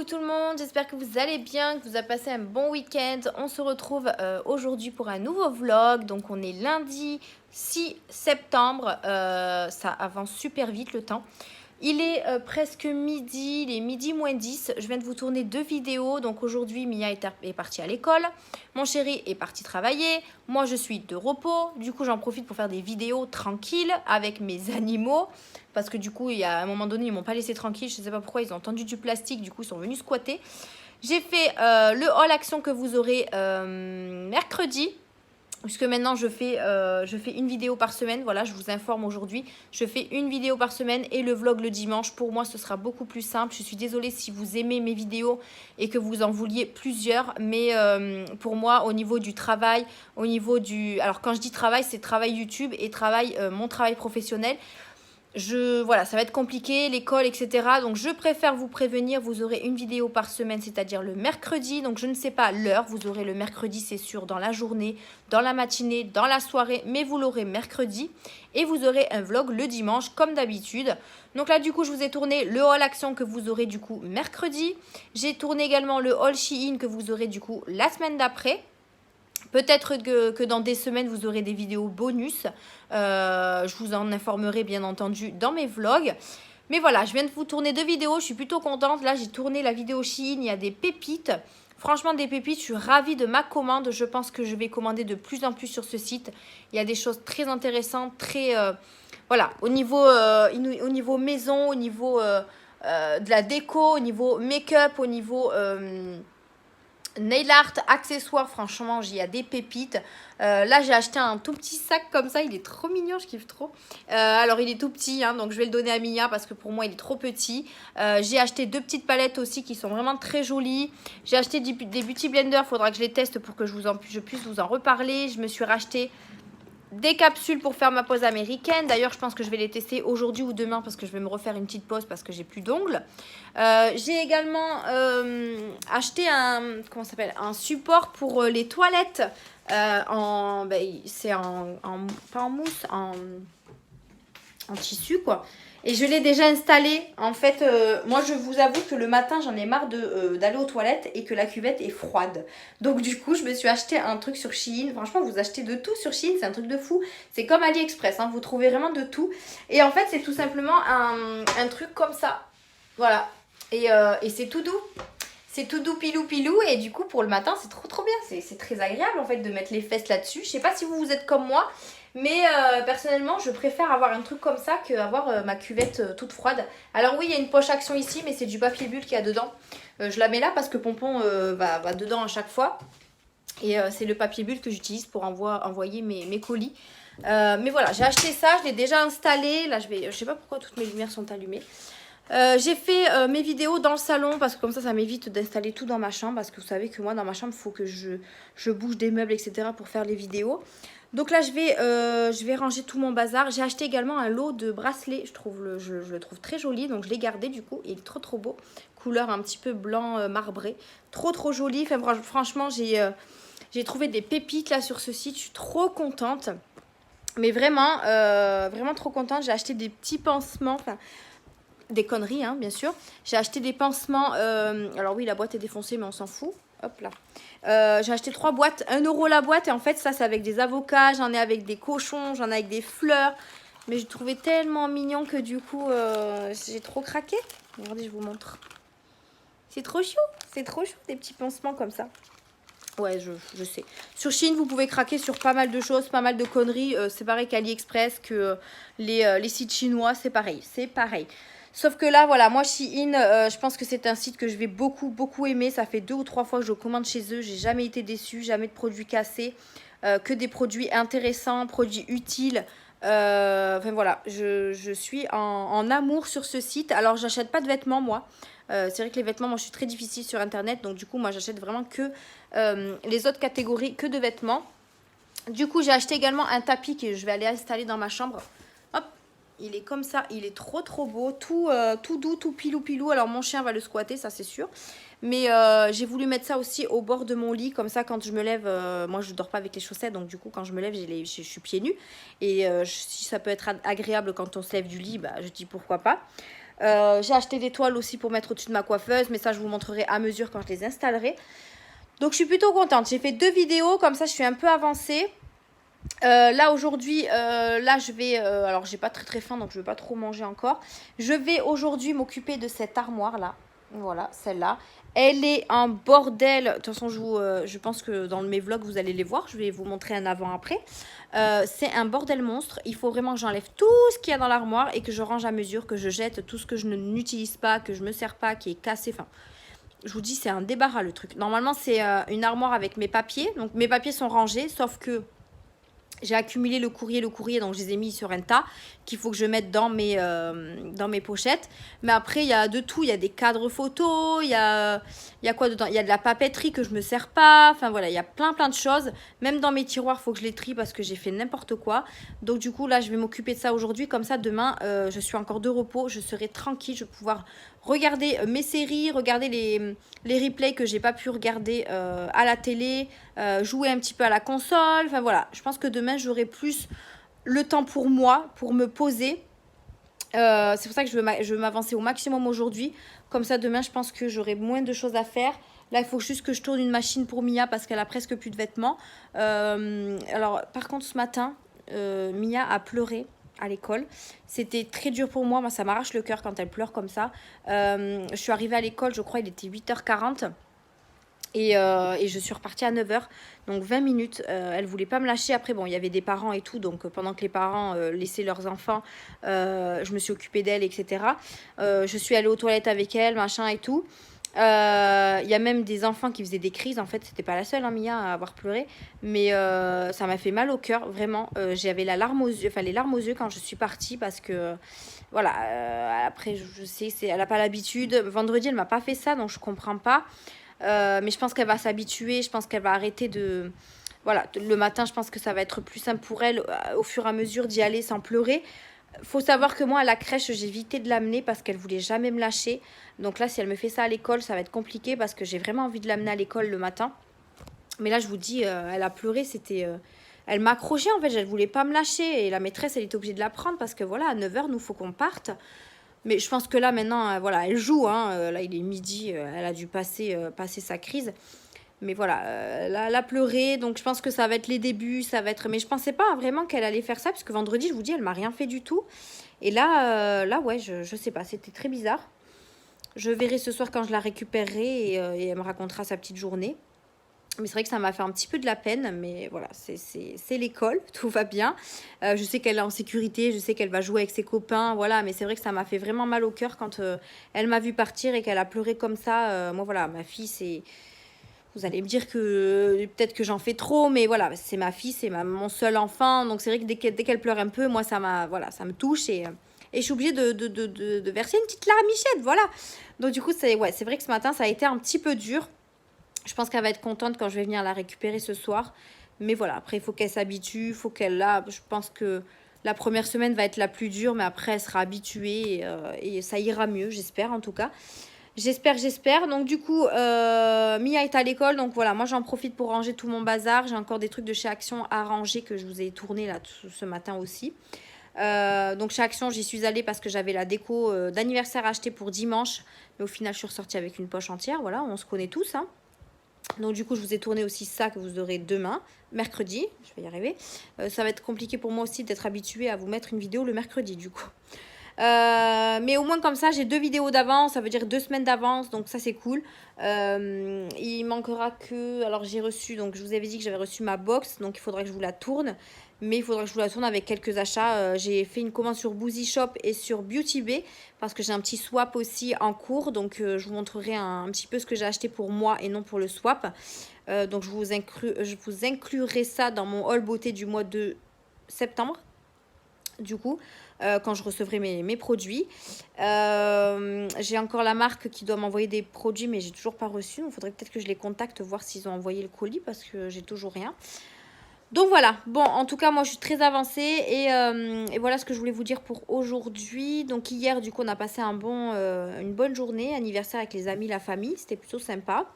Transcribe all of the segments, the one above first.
tout le monde, j'espère que vous allez bien, que vous avez passé un bon week-end. On se retrouve aujourd'hui pour un nouveau vlog. Donc on est lundi 6 septembre, ça avance super vite le temps. Il est presque midi, il est midi moins 10. Je viens de vous tourner 2 vidéos. Donc aujourd'hui, Mia est partie à l'école. Mon chéri est parti travailler. Moi, je suis de repos. Du coup, j'en profite pour faire des vidéos tranquilles avec mes animaux. Parce que du coup, il y a un moment donné, ils m'ont pas laissé tranquille. Je ne sais pas pourquoi, ils ont entendu du plastique. Du coup, ils sont venus squatter. J'ai fait le haul action que vous aurez mercredi. Puisque maintenant je fais une vidéo par semaine, voilà, je vous informe aujourd'hui. Je fais une vidéo par semaine et le vlog le dimanche. Pour moi, ce sera beaucoup plus simple. Je suis désolée si vous aimez mes vidéos et que vous en vouliez plusieurs. Mais pour moi, au niveau du travail, au niveau du... Alors quand je dis travail, c'est travail YouTube et mon travail professionnel. Voilà, ça va être compliqué, l'école, etc. Donc, je préfère vous prévenir. Vous aurez une vidéo par semaine, c'est-à-dire le mercredi. Donc, je ne sais pas l'heure. Vous aurez le mercredi, c'est sûr, dans la journée, dans la matinée, dans la soirée. Mais vous l'aurez mercredi. Et vous aurez un vlog le dimanche, comme d'habitude. Donc là, du coup, je vous ai tourné le haul action que vous aurez, du coup, mercredi. J'ai tourné également le haul Shein que vous aurez, du coup, la semaine d'après. Peut-être que dans des semaines, vous aurez des vidéos bonus. Je vous en informerai bien entendu dans mes vlogs. Mais voilà, je viens de vous tourner 2 vidéos. Je suis plutôt contente. Là, j'ai tourné la vidéo Shein. Il y a des pépites. Franchement, des pépites. Je suis ravie de ma commande. Je pense que je vais commander de plus en plus sur ce site. Il y a des choses très intéressantes. Voilà, au niveau maison, au niveau de la déco, au niveau make-up, au niveau... nail art, accessoires, franchement, il y a des pépites. Là, j'ai acheté un tout petit sac comme ça. Il est trop mignon, je kiffe trop. Alors, il est tout petit, hein, donc je vais le donner à Mia parce que pour moi, il est trop petit. J'ai acheté 2 petites palettes aussi qui sont vraiment très jolies. J'ai acheté des beauty blenders. Il faudra que je les teste pour que je puisse vous en reparler. Je me suis racheté des capsules pour faire ma pose américaine. D'ailleurs, je pense que je vais les tester aujourd'hui ou demain parce que je vais me refaire une petite pose parce que j'ai plus d'ongles. J'ai également acheté un support pour les toilettes. C'est pas en mousse, en tissu quoi. Et je l'ai déjà installé. En fait, moi je vous avoue que le matin j'en ai marre d'aller aux toilettes et que la cuvette est froide. Donc du coup je me suis acheté un truc sur Shein. Franchement vous achetez de tout sur Shein, c'est un truc de fou. C'est comme AliExpress, hein, vous trouvez vraiment de tout. Et en fait c'est tout simplement un truc comme ça. Voilà. Et c'est tout doux. C'est tout doux pilou pilou et du coup pour le matin c'est trop bien. C'est très agréable en fait de mettre les fesses là-dessus. Je sais pas si vous êtes comme moi. Mais personnellement, je préfère avoir un truc comme ça qu'avoir ma cuvette toute froide. Alors oui, il y a une poche action ici, mais c'est du papier bulle qu'il y a dedans. Je la mets là parce que Pompon va dedans à chaque fois. Et c'est le papier bulle que j'utilise pour envoyer mes colis. Mais voilà, j'ai acheté ça, je l'ai déjà installé. Là, je sais pas pourquoi toutes mes lumières sont allumées. J'ai fait mes vidéos dans le salon parce que comme ça m'évite d'installer tout dans ma chambre. Parce que vous savez que moi, dans ma chambre, il faut que je bouge des meubles, etc. pour faire les vidéos. Donc là, je vais ranger tout mon bazar. J'ai acheté également un lot de bracelets. Je le trouve très joli. Donc, je l'ai gardé du coup. Il est trop beau. Couleur un petit peu blanc marbré. Trop joli. Enfin, franchement, j'ai trouvé des pépites là sur ce site. Je suis trop contente. Mais vraiment, vraiment trop contente. J'ai acheté des petits pansements. Enfin, des conneries, hein, bien sûr. J'ai acheté des pansements. Alors oui, la boîte est défoncée, mais on s'en fout. Hop là. J'ai acheté 3 boîtes, 1 € la boîte. Et en fait, ça, c'est avec des avocats. J'en ai avec des cochons, j'en ai avec des fleurs. Mais je trouvais tellement mignon que du coup, j'ai trop craqué. Regardez, je vous montre. C'est trop chou. C'est trop chou, des petits pansements comme ça. Ouais, je sais. Sur Shein, vous pouvez craquer sur pas mal de choses, pas mal de conneries. C'est pareil qu'AliExpress, que les sites chinois, c'est pareil. C'est pareil. Sauf que là, voilà, moi, Shein, je pense que c'est un site que je vais beaucoup aimer. Ça fait 2 ou 3 fois que je commande chez eux. J'ai jamais été déçue, jamais de produits cassés. Que des produits intéressants, produits utiles. Enfin, voilà, je suis en amour sur ce site. Alors, j'achète pas de vêtements, moi. C'est vrai que les vêtements, moi, je suis très difficile sur Internet. Donc, du coup, moi, j'achète vraiment que les autres catégories, que de vêtements. Du coup, j'ai acheté également un tapis que je vais aller installer dans ma chambre. Hop. Il est comme ça, il est trop beau, tout doux, tout pilou. Alors mon chien va le squatter, ça c'est sûr. Mais j'ai voulu mettre ça aussi au bord de mon lit, comme ça quand je me lève, moi je dors pas avec les chaussettes, donc du coup quand je me lève, je suis pieds nus. Et si ça peut être agréable quand on se lève du lit, bah, je dis pourquoi pas. J'ai acheté des toiles aussi pour mettre au-dessus de ma coiffeuse, mais ça je vous montrerai à mesure quand je les installerai. Donc je suis plutôt contente. J'ai fait 2 vidéos, comme ça je suis un peu avancée. Là aujourd'hui, là je vais, alors j'ai pas très faim donc je vais pas trop manger encore. Je vais aujourd'hui m'occuper de cette armoire là, voilà celle-là. Elle est un bordel. De toute façon je pense que dans mes vlogs vous allez les voir. Je vais vous montrer un avant-après. C'est un bordel monstre. Il faut vraiment que j'enlève tout ce qu'il y a dans l'armoire et que je range à mesure, que je jette tout ce que je n'utilise pas, que je me sers pas, qui est cassé. Enfin, je vous dis c'est un débarras le truc. Normalement c'est une armoire avec mes papiers. Donc mes papiers sont rangés, sauf que j'ai accumulé le courrier, donc je les ai mis sur un tas qu'il faut que je mette dans mes pochettes. Mais après, il y a de tout. Il y a des cadres photos, il y a quoi dedans? Il y a de la papeterie que je me sers pas. Enfin voilà, il y a plein de choses. Même dans mes tiroirs, il faut que je les trie parce que j'ai fait n'importe quoi. Donc du coup, là, je vais m'occuper de ça aujourd'hui. Comme ça, demain, je suis encore de repos. Je serai tranquille. Je vais pouvoir regarder mes séries, regarder les replays que j'ai pas pu regarder à la télé, jouer un petit peu à la console. Enfin voilà, je pense que demain j'aurai plus le temps pour moi, pour me poser. C'est pour ça que je veux m'avancer au maximum aujourd'hui. Comme ça demain je pense que j'aurai moins de choses à faire. Là il faut juste que je tourne une machine pour Mia parce qu'elle a presque plus de vêtements. Alors par contre ce matin, Mia a pleuré à l'école. C'était très dur pour moi. Moi, ça m'arrache le cœur quand elle pleure comme ça. Je suis arrivée à l'école, je crois, il était 8h40. Et je suis repartie à 9h. Donc 20 minutes. Elle voulait pas me lâcher. Après, bon, il y avait des parents et tout. Donc pendant que les parents laissaient leurs enfants, je me suis occupée d'elle, etc. Je suis allée aux toilettes avec elle, machin et tout. Il y a même des enfants qui faisaient des crises. En fait, c'était pas la seule, hein, Mia, à avoir pleuré. Mais ça m'a fait mal au cœur, vraiment. J'avais la larme aux yeux, enfin les larmes aux yeux quand je suis partie parce que, voilà. Après, je sais, elle a pas l'habitude. Vendredi, elle m'a pas fait ça, donc je comprends pas. Mais je pense qu'elle va s'habituer. Je pense qu'elle va arrêter de. Voilà, le matin, je pense que ça va être plus simple pour elle au fur et à mesure d'y aller sans pleurer. Faut savoir que moi, à la crèche, j'ai évité de l'amener parce qu'elle voulait jamais me lâcher. Donc là, si elle me fait ça à l'école, ça va être compliqué parce que j'ai vraiment envie de l'amener à l'école le matin. Mais là, je vous dis, elle a pleuré, c'était... elle m'accrochait en fait, elle voulait pas me lâcher. Et la maîtresse, elle était obligée de la prendre parce que voilà, à 9h, nous, faut qu'on parte. Mais je pense que là, maintenant, voilà, elle joue. Hein, là, il est midi, elle a dû passer sa crise. Mais voilà, là, elle a pleuré, donc je pense que ça va être les débuts, ça va être... Mais je pensais pas vraiment qu'elle allait faire ça, parce que vendredi, je vous dis, elle m'a rien fait du tout. Et là, ouais, je sais pas, c'était très bizarre. Je verrai ce soir quand je la récupérerai et elle me racontera sa petite journée. Mais c'est vrai que ça m'a fait un petit peu de la peine, mais voilà, c'est l'école, tout va bien. Je sais qu'elle est en sécurité, je sais qu'elle va jouer avec ses copains, voilà, mais c'est vrai que ça m'a fait vraiment mal au cœur quand elle m'a vu partir et qu'elle a pleuré comme ça. Moi, voilà, ma fille, c'est... Vous allez me dire que peut-être que j'en fais trop, mais voilà, c'est ma fille, c'est mon seul enfant. Donc c'est vrai que dès qu'elle pleure un peu, moi, ça me touche et je suis obligée de verser une petite larmichette, voilà. Donc du coup, c'est vrai que ce matin, ça a été un petit peu dur. Je pense qu'elle va être contente quand je vais venir la récupérer ce soir. Mais voilà, après, il faut qu'elle s'habitue, je pense que la première semaine va être la plus dure, mais après, elle sera habituée et ça ira mieux, j'espère en tout cas. J'espère. Donc du coup, Mia est à l'école. Donc voilà, moi j'en profite pour ranger tout mon bazar. J'ai encore des trucs de chez Action à ranger que je vous ai tourné là ce matin aussi. Donc chez Action, j'y suis allée parce que j'avais la déco d'anniversaire achetée pour dimanche. Mais au final, je suis ressortie avec une poche entière. Voilà, on se connaît tous, hein. Donc du coup, je vous ai tourné aussi ça que vous aurez demain, mercredi. Je vais y arriver. Ça va être compliqué pour moi aussi d'être habituée à vous mettre une vidéo le mercredi du coup. Mais au moins comme ça j'ai 2 vidéos d'avance, ça veut dire 2 semaines d'avance, donc ça c'est cool. Il manquera que, alors j'ai reçu, donc je vous avais dit que j'avais reçu ma box, donc il faudra que je vous la tourne, mais il faudra que je vous la tourne avec quelques achats. J'ai fait une commande sur Boozy Shop et sur Beauty Bay parce que j'ai un petit swap aussi en cours, donc je vous montrerai un petit peu ce que j'ai acheté pour moi et non pour le swap. Donc je vous inclurai ça dans mon haul beauté du mois de septembre, du coup. Quand je recevrai mes produits. J'ai encore la marque qui doit m'envoyer des produits, mais j'ai toujours pas reçu. Il faudrait peut-être que je les contacte, voir s'ils ont envoyé le colis, parce que j'ai toujours rien. Donc voilà, bon, en tout cas, moi, je suis très avancée. Et voilà ce que je voulais vous dire pour aujourd'hui. Donc hier, du coup, on a passé une bonne journée, anniversaire avec les amis, la famille. C'était plutôt sympa.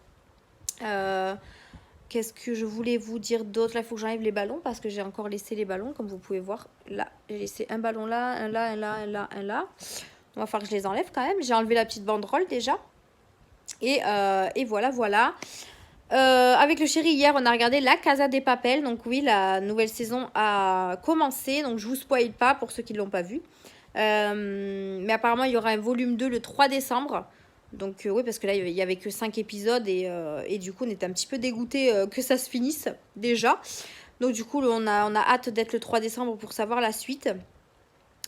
Qu'est-ce que je voulais vous dire d'autre? Là, il faut que j'enlève les ballons parce que j'ai encore laissé les ballons, comme vous pouvez voir. Là, j'ai laissé un ballon là, un là, un là, un là, un là. va falloir que je les enlève quand même. J'ai enlevé la petite banderole déjà. Et voilà, voilà. Avec le chéri, hier, on a regardé La Casa des Papel. Donc oui, la nouvelle saison a commencé. Donc je vous spoil pas pour ceux qui ne l'ont pas vu. Mais apparemment, il y aura un volume 2 le 3 décembre. Donc oui, parce que là, il n'y avait que 5 épisodes. Et du coup, on était un petit peu dégoûtés que ça se finisse déjà. Donc du coup, on a hâte d'être le 3 décembre pour savoir la suite.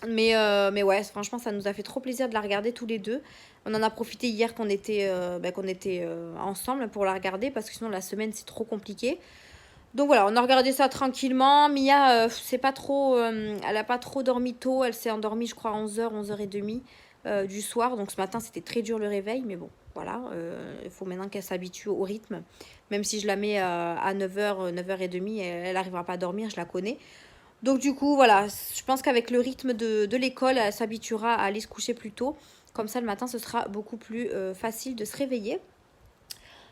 Mais ouais, franchement, ça nous a fait trop plaisir de la regarder tous les deux. On en a profité hier qu'on était ensemble pour la regarder parce que sinon la semaine c'est trop compliqué. Donc voilà, on a regardé ça tranquillement. Mia, c'est pas trop, elle a pas trop dormi tôt. Elle s'est endormie, je crois, à 11h, 11h30 du soir. Donc ce matin, c'était très dur le réveil. Mais bon, voilà, il faut maintenant qu'elle s'habitue au rythme. Même si je la mets à 9h, 9h30, elle n'arrivera pas à dormir, je la connais. Donc du coup, voilà, je pense qu'avec le rythme de l'école, elle s'habituera à aller se coucher plus tôt. Comme ça, le matin, ce sera beaucoup plus facile de se réveiller.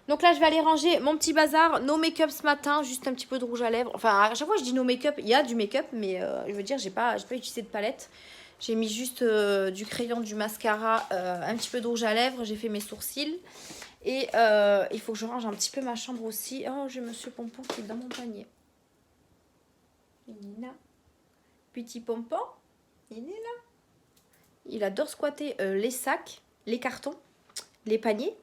Donc là, je vais aller ranger mon petit bazar, nos make-up ce matin, juste un petit peu de rouge à lèvres. Enfin, à chaque fois, je dis nos make-up, il y a du make-up, mais je veux dire, j'ai pas utilisé de palette. J'ai mis juste du crayon, du mascara, un petit peu de rouge à lèvres, j'ai fait mes sourcils. Et il faut que je range un petit peu ma chambre aussi. Oh, j'ai Monsieur Pompon qui est dans mon panier. Il est là. Petit Pompon, il est là. Il adore squatter les sacs, les cartons, les paniers,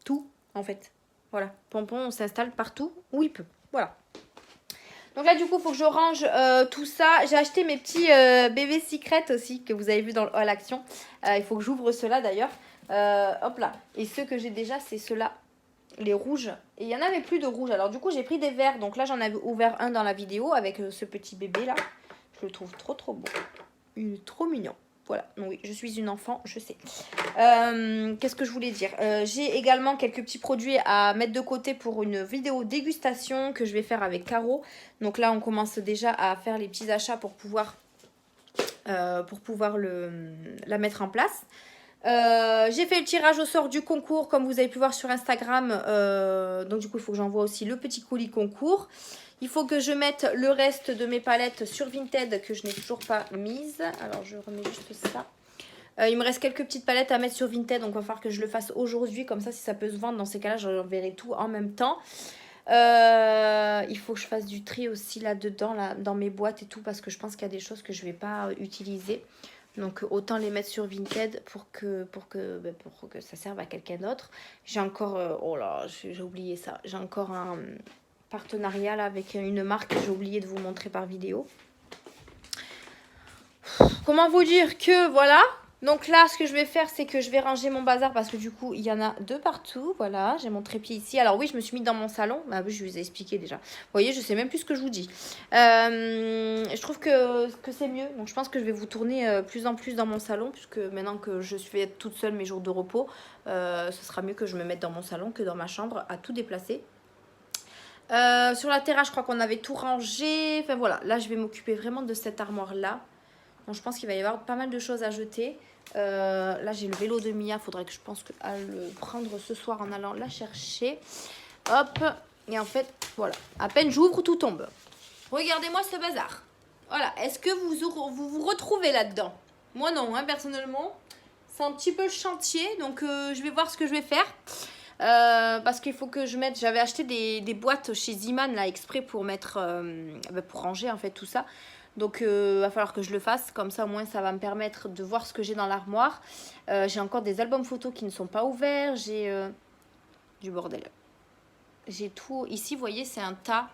tout en fait. Voilà, Pompon, on s'installe partout où il peut. Voilà. Donc là, du coup, il faut que je range tout ça. J'ai acheté mes petits bébés secrets aussi, que vous avez vu dans à l'action. Il faut que j'ouvre ceux-là d'ailleurs. Hop là. Et ceux que j'ai déjà, c'est ceux-là, les rouges. Et il n'y en avait plus de rouges. Alors du coup, j'ai pris des verts. Donc là, j'en avais ouvert un dans la vidéo avec ce petit bébé là. Je le trouve trop trop beau. Il est trop mignon. Voilà, donc oui, je suis une enfant, je sais. Qu'est-ce que je voulais dire, j'ai également quelques petits produits à mettre de côté pour une vidéo dégustation que je vais faire avec Caro. Donc là, on commence déjà à faire les petits achats pour pouvoir la mettre en place. J'ai fait le tirage au sort du concours, comme vous avez pu voir sur Instagram. Donc du coup, il faut que j'envoie aussi le petit colis concours. Il faut que je mette le reste de mes palettes sur Vinted que je n'ai toujours pas mise. Alors, je remets juste ça. Il me reste quelques petites palettes à mettre sur Vinted. Donc, il va falloir que je le fasse aujourd'hui. Comme ça, si ça peut se vendre, dans ces cas-là, j'enverrai tout en même temps. Il faut que je fasse du tri aussi là-dedans, là, dans mes boîtes et tout. Parce que je pense qu'il y a des choses que je ne vais pas utiliser. Donc, autant les mettre sur Vinted pour que ça serve à quelqu'un d'autre. J'ai encore... oh là, j'ai oublié ça. J'ai encore un... partenariat là, avec une marque que j'ai oublié de vous montrer par vidéo. Comment vous dire que voilà. Donc là, ce que je vais faire, c'est que je vais ranger mon bazar parce que du coup, il y en a de partout. Voilà, j'ai mon trépied ici. Alors oui, je me suis mis dans mon salon. Ah oui, je vous ai expliqué déjà. Vous voyez, je sais même plus ce que je vous dis. Je trouve que c'est mieux. Donc je pense que je vais vous tourner plus en plus dans mon salon puisque maintenant que je suis toute seule mes jours de repos, ce sera mieux que je me mette dans mon salon que dans ma chambre à tout déplacer. Sur la terrasse, je crois qu'on avait tout rangé. Enfin voilà, là je vais m'occuper vraiment de cette armoire là. Donc je pense qu'il va y avoir pas mal de choses à jeter. Là j'ai le vélo de Mia, faudrait que je pense à le prendre ce soir en allant la chercher. Hop, et en fait voilà, à peine j'ouvre, tout tombe. Regardez-moi ce bazar. Voilà, est-ce que vous retrouvez là-dedans? Moi non, hein, personnellement. C'est un petit peu le chantier, donc je vais voir ce que je vais faire. Parce qu'il faut que je mette, j'avais acheté des boîtes chez Ziman là exprès pour mettre pour ranger en fait tout ça, donc va falloir que je le fasse, comme ça au moins ça va me permettre de voir ce que j'ai dans l'armoire. J'ai encore des albums photos qui ne sont pas ouverts, j'ai du bordel, j'ai tout ici, vous voyez, c'est un tas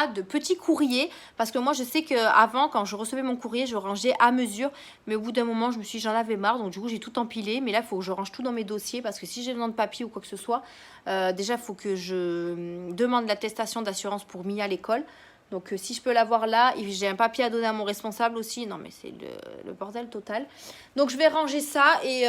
de petits courriers. Parce que moi, je sais qu'avant, quand je recevais mon courrier, je rangeais à mesure. Mais au bout d'un moment, je me suis dit, j'en avais marre. Donc, du coup, j'ai tout empilé. Mais là, il faut que je range tout dans mes dossiers. Parce que si j'ai besoin de papier ou quoi que ce soit, déjà, il faut que je demande l'attestation d'assurance pour Mia à l'école. Donc, si je peux l'avoir là, j'ai un papier à donner à mon responsable aussi. Non, mais c'est le bordel total. Donc, je vais ranger ça. Et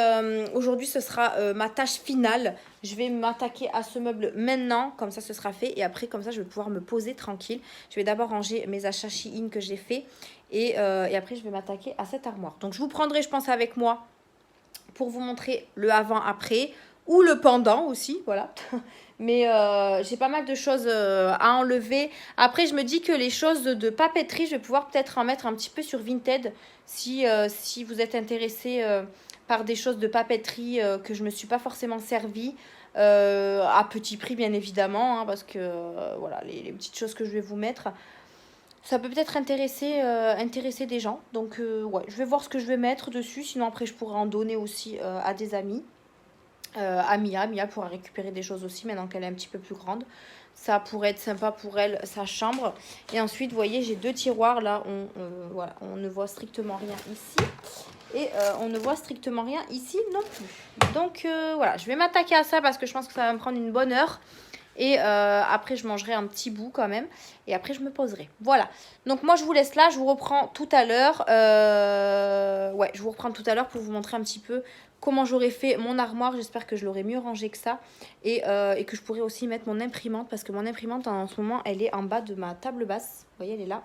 aujourd'hui, ce sera ma tâche finale. Je vais m'attaquer à ce meuble maintenant. Comme ça, ce sera fait. Et après, comme ça, je vais pouvoir me poser tranquille. Je vais d'abord ranger mes achats Shein que j'ai fait. Et après, je vais m'attaquer à cette armoire. Donc, je vous prendrai, je pense, avec moi pour vous montrer le avant-après. ou le pendant aussi, voilà. Mais j'ai pas mal de choses à enlever. Après, je me dis que les choses de papeterie, je vais pouvoir peut-être en mettre un petit peu sur Vinted. Si vous êtes intéressé par des choses de papeterie que je ne me suis pas forcément servie. À petit prix, bien évidemment. Hein, parce que voilà, les petites choses que je vais vous mettre, ça peut peut-être intéresser des gens. Donc ouais, je vais voir ce que je vais mettre dessus. Sinon après, je pourrais en donner aussi à des amis. Mia pourra récupérer des choses aussi maintenant qu'elle est un petit peu plus grande. Ça pourrait être sympa pour elle, sa chambre. Et ensuite, vous voyez, j'ai 2 tiroirs là. Voilà, on ne voit strictement rien ici. Et on ne voit strictement rien ici non plus. Donc voilà, je vais m'attaquer à ça parce que je pense que ça va me prendre une bonne heure. Et après, je mangerai un petit bout quand même. Et après, je me poserai. Voilà. Donc moi, je vous laisse là. Je vous reprends tout à l'heure. Ouais, je vous reprends tout à l'heure pour vous montrer un petit peu comment j'aurais fait mon armoire. J'espère que je l'aurais mieux rangé que ça. Et que je pourrais aussi mettre mon imprimante. Parce que mon imprimante, en ce moment, elle est en bas de ma table basse. Vous voyez, elle est là.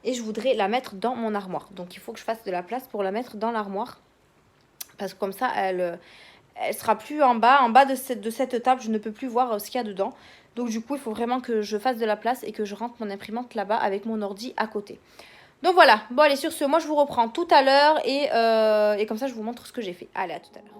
Et je voudrais la mettre dans mon armoire. Donc, il faut que je fasse de la place pour la mettre dans l'armoire. Parce que comme ça, elle sera plus en bas. En bas de cette table, je ne peux plus voir ce qu'il y a dedans. Donc du coup, il faut vraiment que je fasse de la place et que je rentre mon imprimante là-bas avec mon ordi à côté. Donc voilà. Bon, allez, sur ce, moi, je vous reprends tout à l'heure et comme ça, je vous montre ce que j'ai fait. Allez, à tout à l'heure.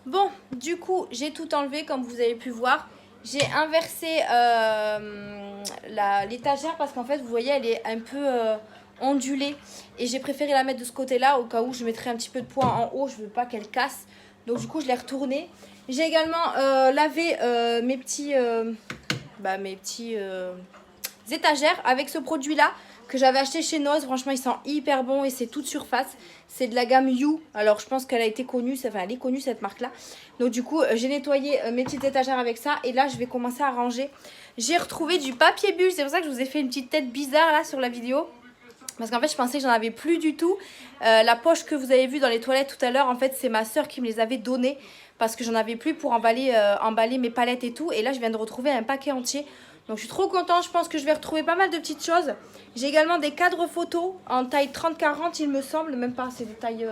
Bon, du coup, j'ai tout enlevé comme vous avez pu voir. J'ai inversé l'étagère parce qu'en fait, vous voyez, elle est un peu ondulée. Et j'ai préféré la mettre de ce côté-là au cas où je mettrais un petit peu de poids en haut. Je veux pas qu'elle casse. Donc du coup, je l'ai retournée. J'ai également lavé mes petits étagères avec ce produit-là que j'avais acheté chez Noz. Franchement, il sent hyper bon et c'est toute surface. C'est de la gamme You. Alors, je pense qu'elle a été connue. Enfin, elle est connue, cette marque-là. Donc, du coup, j'ai nettoyé mes petites étagères avec ça. Et là, je vais commencer à ranger. J'ai retrouvé du papier bulle. C'est pour ça que je vous ai fait une petite tête bizarre, là, sur la vidéo. Parce qu'en fait, je pensais que j'en avais plus du tout. La poche que vous avez vue dans les toilettes tout à l'heure, en fait, c'est ma soeur qui me les avait données. Parce que j'en avais plus pour emballer mes palettes et tout. Et là, je viens de retrouver un paquet entier. Donc je suis trop contente, je pense que je vais retrouver pas mal de petites choses. J'ai également des cadres photos en taille 30-40 il me semble, même pas, c'est des tailles...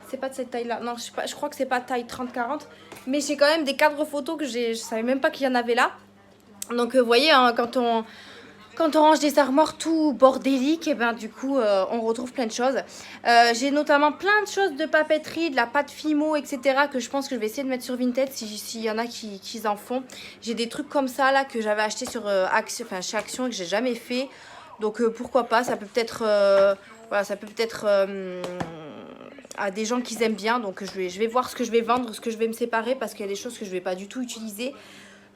C'est pas de cette taille là, non je crois que c'est pas taille 30-40. Mais j'ai quand même des cadres photos que je savais même pas qu'il y en avait là. Donc vous voyez, hein, quand on range des armoires tout bordéliques, et ben du coup on retrouve plein de choses. J'ai notamment plein de choses de papeterie, de la pâte Fimo, etc. que je pense que je vais essayer de mettre sur Vinted s'il y en a qui en font. J'ai des trucs comme ça là que j'avais acheté sur chez Action et que j'ai jamais fait. Donc pourquoi pas, ça peut peut-être voilà, ça peut peut-être à des gens qui aiment bien. Donc je vais voir ce que je vais vendre, ce que je vais me séparer parce qu'il y a des choses que je vais pas du tout utiliser.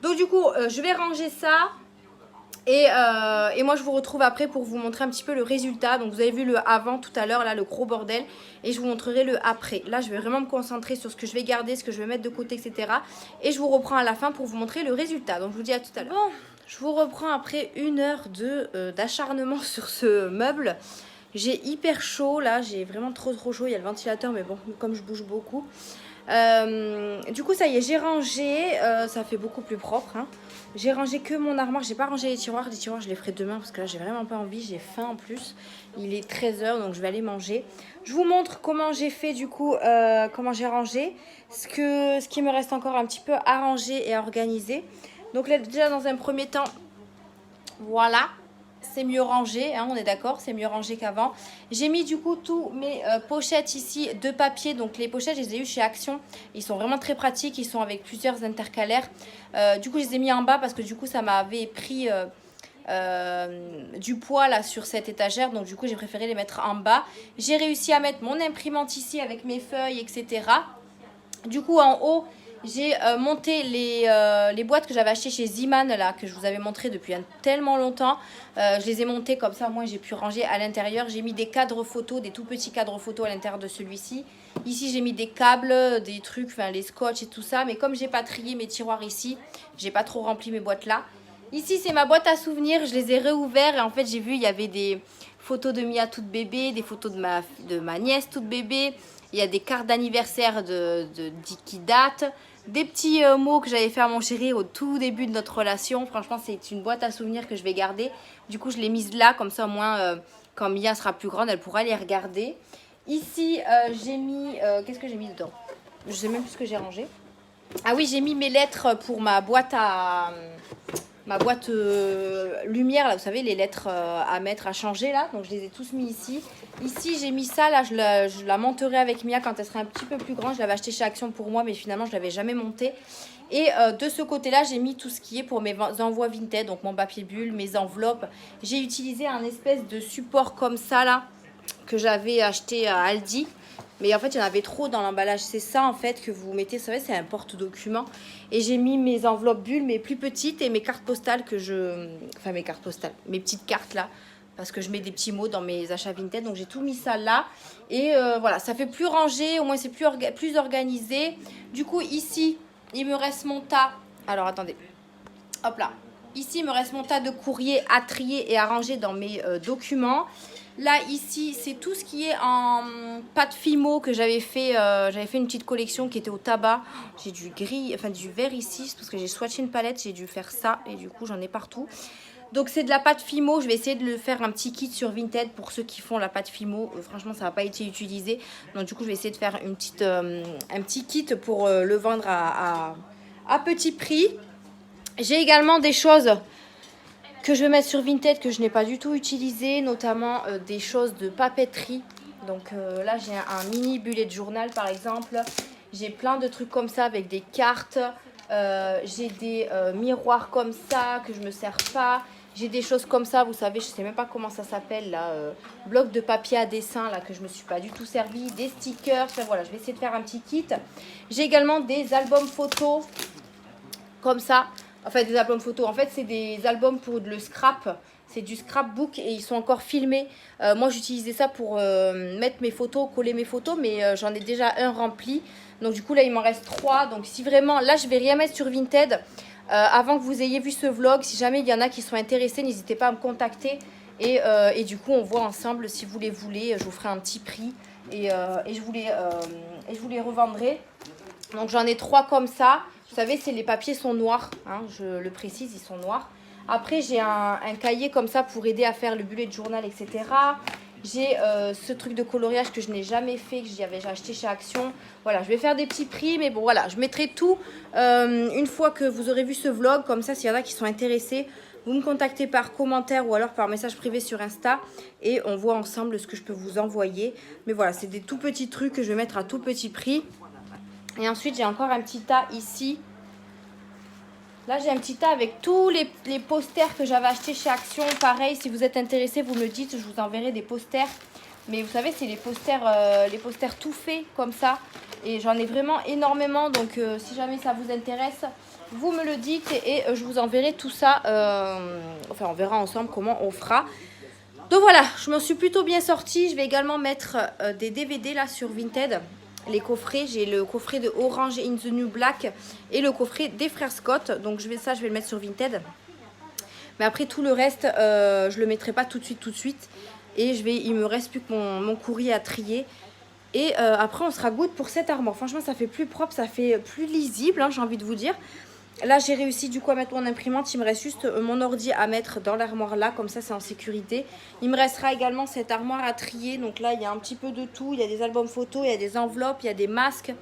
Donc du coup je vais ranger ça. Et moi je vous retrouve après pour vous montrer un petit peu le résultat. Donc vous avez vu le avant tout à l'heure, là le gros bordel. Et je vous montrerai le après. Là je vais vraiment me concentrer sur ce que je vais garder, ce que je vais mettre de côté, etc. Et je vous reprends à la fin pour vous montrer le résultat. Donc je vous dis à tout à l'heure. Bon, je vous reprends après 1 heure d'acharnement sur ce meuble. J'ai hyper chaud là, j'ai vraiment trop chaud. Il y a le ventilateur mais bon, comme je bouge beaucoup. Du coup, ça y est, j'ai rangé. Ça fait beaucoup plus propre. Hein. J'ai rangé que mon armoire. J'ai pas rangé les tiroirs. Les tiroirs, je les ferai demain parce que là, j'ai vraiment pas envie. J'ai faim en plus. Il est 13 h, donc je vais aller manger. Je vous montre comment j'ai fait du coup, comment j'ai rangé. Ce qui me reste encore un petit peu à ranger et à organiser. Donc là, déjà, dans un premier temps, voilà. C'est mieux rangé, hein, on est d'accord, c'est mieux rangé qu'avant. J'ai mis du coup tous mes pochettes ici de papier. Donc les pochettes, je les ai eues chez Action. Ils sont vraiment très pratiques, ils sont avec plusieurs intercalaires. Du coup, je les ai mis en bas parce que du coup, ça m'avait pris du poids là sur cette étagère. Donc du coup, j'ai préféré les mettre en bas. J'ai réussi à mettre mon imprimante ici avec mes feuilles, etc. Du coup, en haut, j'ai monté les boîtes que j'avais achetées chez Ziman, là, que je vous avais montré depuis tellement longtemps. Je les ai montées comme ça, moi j'ai pu ranger à l'intérieur. J'ai mis des cadres photos, des tout petits cadres photos à l'intérieur de celui-ci. Ici, j'ai mis des câbles, des trucs, enfin les scotch et tout ça. Mais comme j'ai pas trié mes tiroirs ici, j'ai pas trop rempli mes boîtes là. Ici, c'est ma boîte à souvenirs. Je les ai réouverts et en fait, j'ai vu, il y avait des photos de Mia toute bébé, des photos de ma nièce toute bébé. Il y a des cartes d'anniversaire qui datent. Des petits mots que j'avais fait à mon chéri au tout début de notre relation. Franchement, c'est une boîte à souvenirs que je vais garder. Du coup, je l'ai mise là. Comme ça, au moins, quand Mia sera plus grande, elle pourra les regarder. Ici, j'ai mis... qu'est-ce que j'ai mis dedans? Je sais même plus ce que j'ai rangé. Ah oui, j'ai mis mes lettres pour ma boîte à... ma boîte lumière, là, vous savez, les lettres à mettre, à changer, là. Donc, je les ai tous mis ici. Ici, j'ai mis ça, là, je la monterai avec Mia quand elle sera un petit peu plus grande. Je l'avais acheté chez Action pour moi, mais finalement, je ne l'avais jamais montée. Et de ce côté-là, j'ai mis tout ce qui est pour mes envois Vinted, donc mon papier bulle, mes enveloppes. J'ai utilisé un espèce de support comme ça, là, que j'avais acheté à Aldi. Mais en fait, il y en avait trop dans l'emballage. C'est ça, en fait, que vous mettez. Vous savez, c'est un porte-document. Et j'ai mis mes enveloppes bulles, mais plus petites, et mes cartes postales que je... Enfin, mes cartes postales. Mes petites cartes, là. Parce que je mets des petits mots dans mes achats Vinted. Donc, j'ai tout mis ça là. Et voilà, ça fait plus rangé. Au moins, c'est plus organisé. Du coup, ici, il me reste mon tas. Alors, attendez. Hop là. Ici, il me reste mon tas de courriers à trier et à ranger dans mes documents. Là, ici, c'est tout ce qui est en pâte Fimo que j'avais fait. J'avais fait une petite collection qui était au tabac. J'ai du gris, enfin du vert ici, parce que j'ai swatché une palette. J'ai dû faire ça et du coup, j'en ai partout. Donc, c'est de la pâte Fimo. Je vais essayer de le faire un petit kit sur Vinted pour ceux qui font la pâte Fimo. Franchement, ça n'a pas été utilisé. Donc, du coup, je vais essayer de faire un petit kit pour le vendre à petit prix. J'ai également des choses que je vais mettre sur Vinted que je n'ai pas du tout utilisé, notamment des choses de papeterie. Donc là, j'ai un mini bullet journal par exemple. J'ai plein de trucs comme ça avec des cartes. J'ai des miroirs comme ça que je me sers pas. J'ai des choses comme ça, vous savez, je sais même pas comment ça s'appelle là. Bloc de papier à dessin là que je me suis pas du tout servi. Des stickers, enfin, voilà, je vais essayer de faire un petit kit. J'ai également des albums photos comme ça. Enfin, des albums photos. En fait, c'est des albums pour le scrap. C'est du scrapbook et ils sont encore filmés. Moi, j'utilisais ça pour mettre mes photos, coller mes photos, mais j'en ai déjà un rempli. Donc, du coup, là, il m'en reste 3. Donc, si vraiment... Là, je vais rien mettre sur Vinted. Avant que vous ayez vu ce vlog, si jamais il y en a qui sont intéressés, n'hésitez pas à me contacter. Et du coup, on voit ensemble, si vous les voulez, je vous ferai un petit prix. Et je vous les revendrai. Donc, j'en ai 3 comme ça. Vous savez, les papiers sont noirs, hein, je le précise, ils sont noirs. Après, j'ai un cahier comme ça pour aider à faire le bullet journal, etc. J'ai ce truc de coloriage que je n'ai jamais fait, que j'avais acheté chez Action. Voilà, je vais faire des petits prix, mais bon, voilà, je mettrai tout une fois que vous aurez vu ce vlog. Comme ça, s'il y en a qui sont intéressés, vous me contactez par commentaire ou alors par message privé sur Insta. Et on voit ensemble ce que je peux vous envoyer. Mais voilà, c'est des tout petits trucs que je vais mettre à tout petit prix. Et ensuite, j'ai encore un petit tas ici. Là, j'ai un petit tas avec tous les posters que j'avais achetés chez Action. Pareil, si vous êtes intéressés, vous me dites, je vous enverrai des posters. Mais vous savez, c'est les posters tout faits comme ça. Et j'en ai vraiment énormément. Donc, si jamais ça vous intéresse, vous me le dites. Et je vous enverrai tout ça. Enfin, on verra ensemble comment on fera. Donc voilà, je m'en suis plutôt bien sortie. Je vais également mettre des DVD là sur Vinted. Les coffrets, j'ai le coffret de Orange in the New Black et le coffret des frères Scott. Donc je vais le mettre sur Vinted. Mais après tout le reste, je le mettrai pas tout de suite. Et il me reste plus que mon courrier à trier. Et après, on sera good pour cette armoire. Franchement, ça fait plus propre, ça fait plus lisible, hein, j'ai envie de vous dire. Là, j'ai réussi du coup à mettre mon imprimante. Il me reste juste mon ordi à mettre dans l'armoire là. Comme ça, c'est en sécurité. Il me restera également cette armoire à trier. Donc là, il y a un petit peu de tout. Il y a des albums photos, il y a des enveloppes, il y a des masques.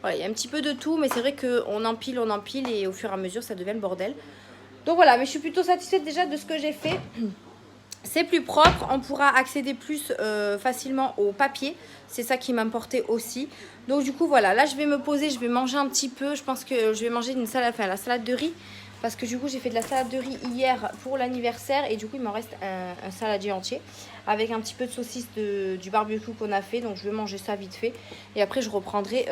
Voilà, il y a un petit peu de tout. Mais c'est vrai qu'on empile, on empile. Et au fur et à mesure, ça devient le bordel. Donc voilà, mais je suis plutôt satisfaite déjà de ce que j'ai fait. C'est plus propre, on pourra accéder plus facilement au papier. C'est ça qui m'importait aussi. Donc du coup voilà, là je vais me poser, je vais manger un petit peu. Je pense que je vais manger une salade, enfin la salade de riz. Parce que du coup j'ai fait de la salade de riz hier pour l'anniversaire. Et du coup il m'en reste un saladier entier. Avec un petit peu de saucisse du barbecue qu'on a fait. Donc je vais manger ça vite fait. Et après je reprendrai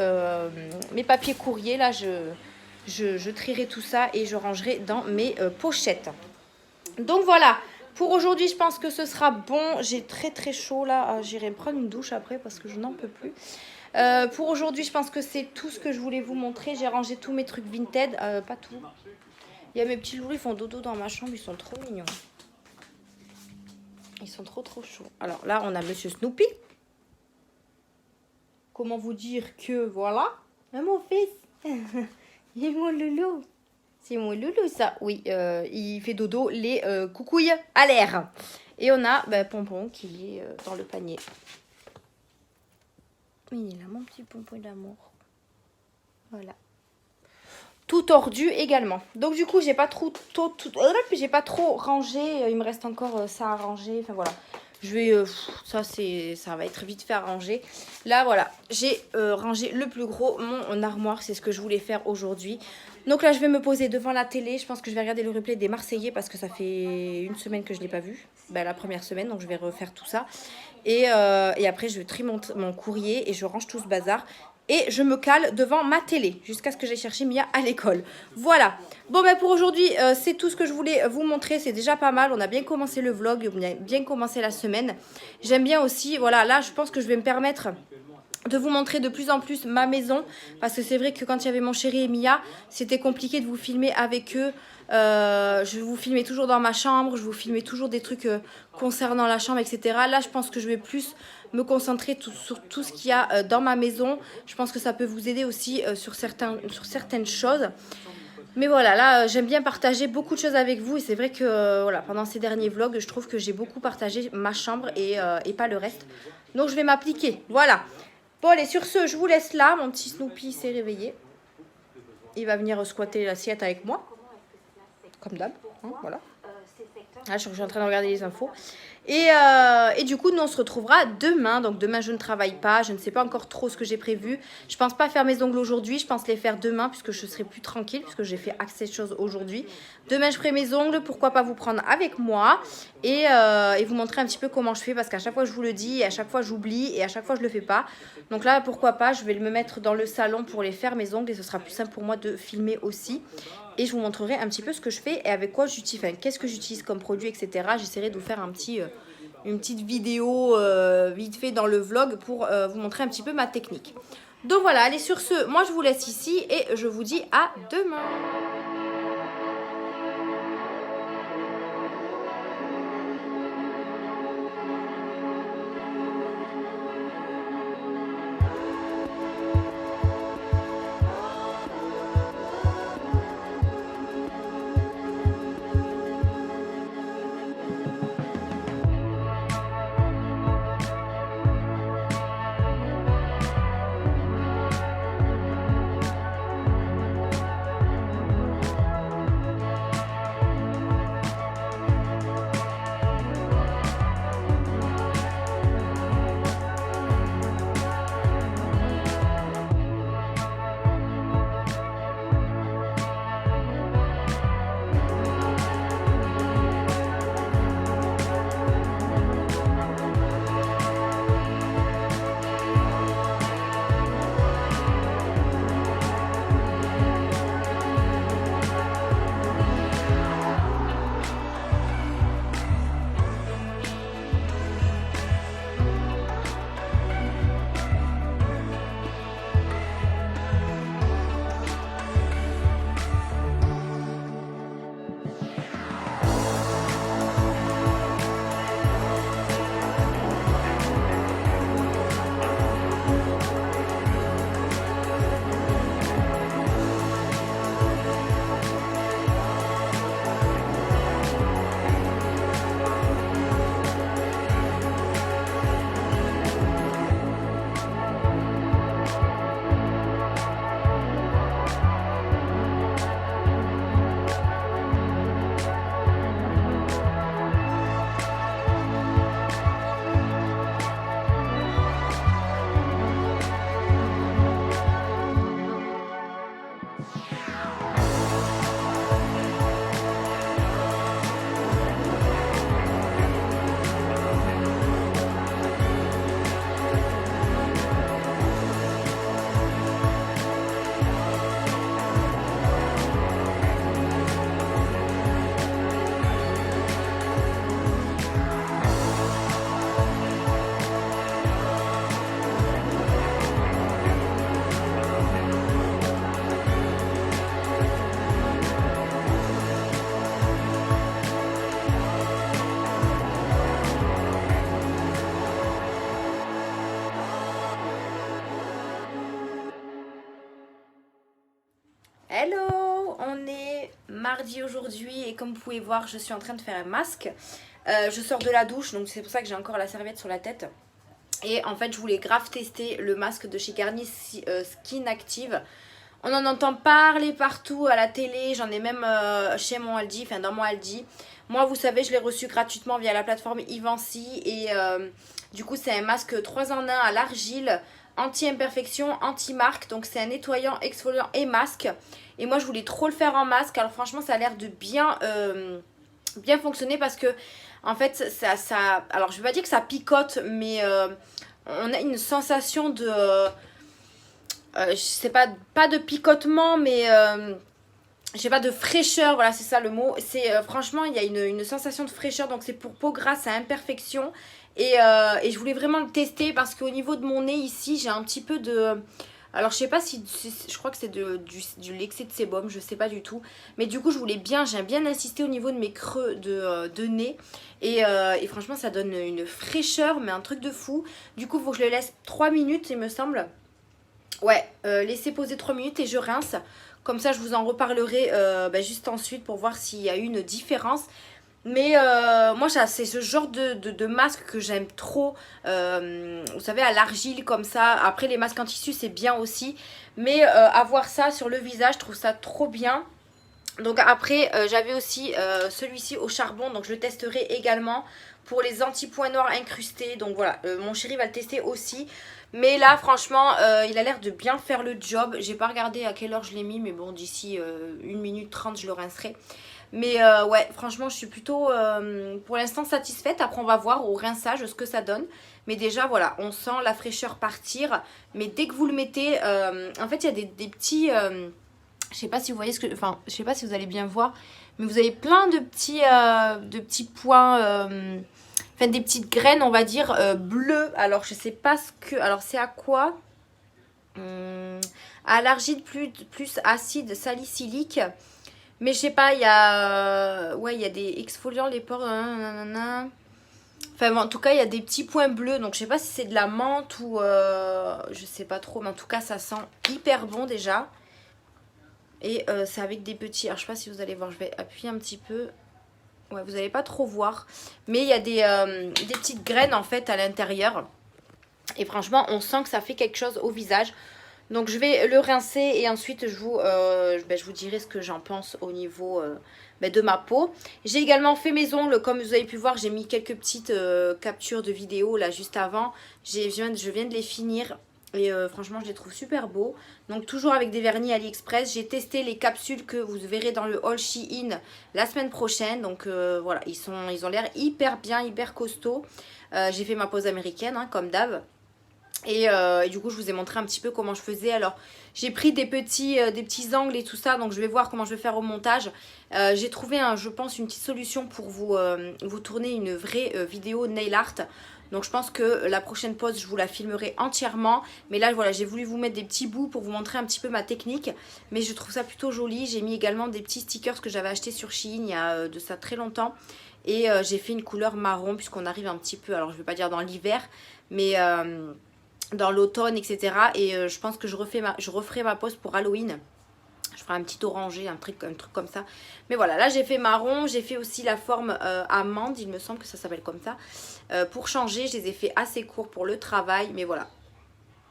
mes papiers courriers. Là je trierai tout ça et je rangerai dans mes pochettes. Donc voilà. Pour aujourd'hui, je pense que ce sera bon. J'ai très très chaud là. Ah, j'irai prendre une douche après parce que je n'en peux plus. Pour aujourd'hui, je pense que c'est tout ce que je voulais vous montrer. J'ai rangé tous mes trucs vintage. Pas tout. Il y a mes petits loulous, ils font dodo dans ma chambre. Ils sont trop mignons. Ils sont trop chauds. Alors là, on a Monsieur Snoopy. Comment vous dire que voilà. Ah, mon fils. Il est mon loulou. C'est mon loulou ça. Oui, il fait dodo les coucouilles à l'air. Et on a Pompon qui est dans le panier. Il est là mon petit Pompon d'amour. Voilà. Tout tordu également. Donc du coup j'ai pas trop rangé. Il me reste encore ça à ranger. Enfin voilà. Je vais ça va être vite fait à ranger. Là voilà, j'ai rangé le plus gros, mon armoire, c'est ce que je voulais faire aujourd'hui. Donc là je vais me poser devant la télé. Je pense que je vais regarder le replay des Marseillais parce que ça fait une semaine que je l'ai pas vu. La première semaine, donc je vais refaire tout ça. Et après je trie mon courrier et je range tout ce bazar. Et je me cale devant ma télé jusqu'à ce que j'aille chercher Mia à l'école. Voilà. Bon, pour aujourd'hui, c'est tout ce que je voulais vous montrer. C'est déjà pas mal. On a bien commencé le vlog. On a bien commencé la semaine. J'aime bien aussi, voilà, là, je pense que je vais me permettre de vous montrer de plus en plus ma maison. Parce que c'est vrai que quand il y avait mon chéri et Mia, c'était compliqué de vous filmer avec eux. Je vous filmais toujours dans ma chambre. Je vous filmais toujours des trucs concernant la chambre, etc. Là, je pense que je vais plus me concentrer sur tout ce qu'il y a dans ma maison. Je pense que ça peut vous aider aussi sur certaines choses. Mais voilà, là, j'aime bien partager beaucoup de choses avec vous. Et c'est vrai que voilà, pendant ces derniers vlogs, je trouve que j'ai beaucoup partagé ma chambre et pas le reste. Donc, je vais m'appliquer. Voilà. Bon, allez, sur ce, je vous laisse là. Mon petit Snoopy s'est réveillé. Il va venir squatter l'assiette avec moi. Comme d'hab. Hein, voilà. Là, je suis en train de regarder les infos. Et du coup, nous, on se retrouvera demain. Donc, demain, je ne travaille pas. Je ne sais pas encore trop ce que j'ai prévu. Je pense pas faire mes ongles aujourd'hui. Je pense les faire demain puisque je serai plus tranquille puisque j'ai fait assez de choses aujourd'hui. Demain, je ferai mes ongles. Pourquoi pas vous prendre avec moi et vous montrer un petit peu comment je fais parce qu'à chaque fois, je vous le dis et à chaque fois, j'oublie et à chaque fois, je le fais pas. Donc là, pourquoi pas, je vais me mettre dans le salon pour les faire mes ongles et ce sera plus simple pour moi de filmer aussi. Et je vous montrerai un petit peu ce que je fais et avec quoi j'utilise, enfin, qu'est-ce que j'utilise comme produit, etc. J'essaierai de vous faire une petite vidéo vite fait dans le vlog pour vous montrer un petit peu ma technique. Donc voilà, allez sur ce, moi je vous laisse ici et je vous dis à demain. Hello, on est mardi aujourd'hui et comme vous pouvez voir, je suis en train de faire un masque. Je sors de la douche, donc c'est pour ça que j'ai encore la serviette sur la tête. Et en fait, je voulais grave tester le masque de chez Garnier Skin Active. On en entend parler partout à la télé, j'en ai même chez mon Aldi, enfin dans mon Aldi. Moi, vous savez, je l'ai reçu gratuitement via la plateforme Ivancy et du coup, c'est un masque 3 en 1 à l'argile, anti-imperfection, anti-marque. Donc, c'est un nettoyant, exfoliant et masque. Et moi, je voulais trop le faire en masque. Alors, franchement, ça a l'air de bien fonctionner parce que, en fait, ça alors, je vais pas dire que ça picote, mais on a une sensation de... je sais pas de picotement, mais je sais pas, de fraîcheur, voilà, c'est ça le mot. C'est franchement, il y a une sensation de fraîcheur, donc c'est pour peau grasse à imperfection. Et je voulais vraiment le tester parce qu'au niveau de mon nez ici, j'ai un petit peu de... Alors, je sais pas si... Je crois que c'est de l'excès de sébum, je sais pas du tout. Mais du coup, j'aime bien insister au niveau de mes creux de nez. Et franchement, ça donne une fraîcheur, mais un truc de fou. Du coup, il faut que je le laisse 3 minutes, il me semble. Ouais, laissez poser 3 minutes et je rince. Comme ça, je vous en reparlerai juste ensuite pour voir s'il y a eu une différence. Mais moi, c'est ce genre de masque que j'aime trop. Vous savez, à l'argile comme ça. Après, les masques en tissu, c'est bien aussi. Mais avoir ça sur le visage, je trouve ça trop bien. Donc après, j'avais aussi celui-ci au charbon. Donc je le testerai également pour les anti-points noirs incrustés. Donc voilà, mon chéri va le tester aussi. Mais là, franchement, il a l'air de bien faire le job. J'ai pas regardé à quelle heure je l'ai mis. Mais bon, d'ici 1 minute 30, je le rincerai. Mais ouais, franchement, je suis plutôt pour l'instant satisfaite. Après, on va voir au rinçage ce que ça donne. Mais déjà, voilà, on sent la fraîcheur partir. Mais dès que vous le mettez, en fait, il y a des petits... je sais pas si vous voyez ce que... Enfin, je sais pas si vous allez bien voir. Mais vous avez plein de petits points... Enfin, des petites graines, on va dire, bleues. Alors, je sais pas ce que... Alors, c'est à quoi à l'argile plus acide salicylique. Mais je sais pas, il y a... ouais, il y a des exfoliants, les pores... nanana. Enfin, bon, en tout cas, il y a des petits points bleus. Donc, je sais pas si c'est de la menthe ou... je sais pas trop. Mais en tout cas, ça sent hyper bon déjà. Et c'est avec des petits... Alors, je sais pas si vous allez voir. Je vais appuyer un petit peu. Ouais, vous n'allez pas trop voir. Mais il y a des petites graines, en fait, à l'intérieur. Et franchement, on sent que ça fait quelque chose au visage. Donc, je vais le rincer. Et ensuite, je vous dirai ce que j'en pense au niveau de ma peau. J'ai également fait mes ongles. Comme vous avez pu voir, j'ai mis quelques petites captures de vidéos, là, juste avant. Je viens de les finir. Et franchement, je les trouve super beaux. Donc, toujours avec des vernis AliExpress. J'ai testé les capsules que vous verrez dans le haul Shein la semaine prochaine. Donc, voilà, ils ont l'air hyper bien, hyper costauds. J'ai fait ma pause américaine, hein, comme d'hab. Et du coup, je vous ai montré un petit peu comment je faisais. Alors, j'ai pris des petits angles et tout ça. Donc, je vais voir comment je vais faire au montage. J'ai trouvé, je pense, une petite solution pour vous tourner une vraie vidéo nail art. Donc je pense que la prochaine pause, je vous la filmerai entièrement. Mais là, voilà, j'ai voulu vous mettre des petits bouts pour vous montrer un petit peu ma technique. Mais je trouve ça plutôt joli. J'ai mis également des petits stickers que j'avais achetés sur Shein il y a de ça très longtemps. Et j'ai fait une couleur marron puisqu'on arrive un petit peu, alors je ne vais pas dire dans l'hiver, mais dans l'automne, etc. Et je pense que je referai ma pause pour Halloween. Je ferai un petit orangé, un truc comme ça. Mais voilà, là j'ai fait marron. J'ai fait aussi la forme amande, il me semble que ça s'appelle comme ça. Pour changer, je les ai fait assez courts pour le travail. Mais voilà,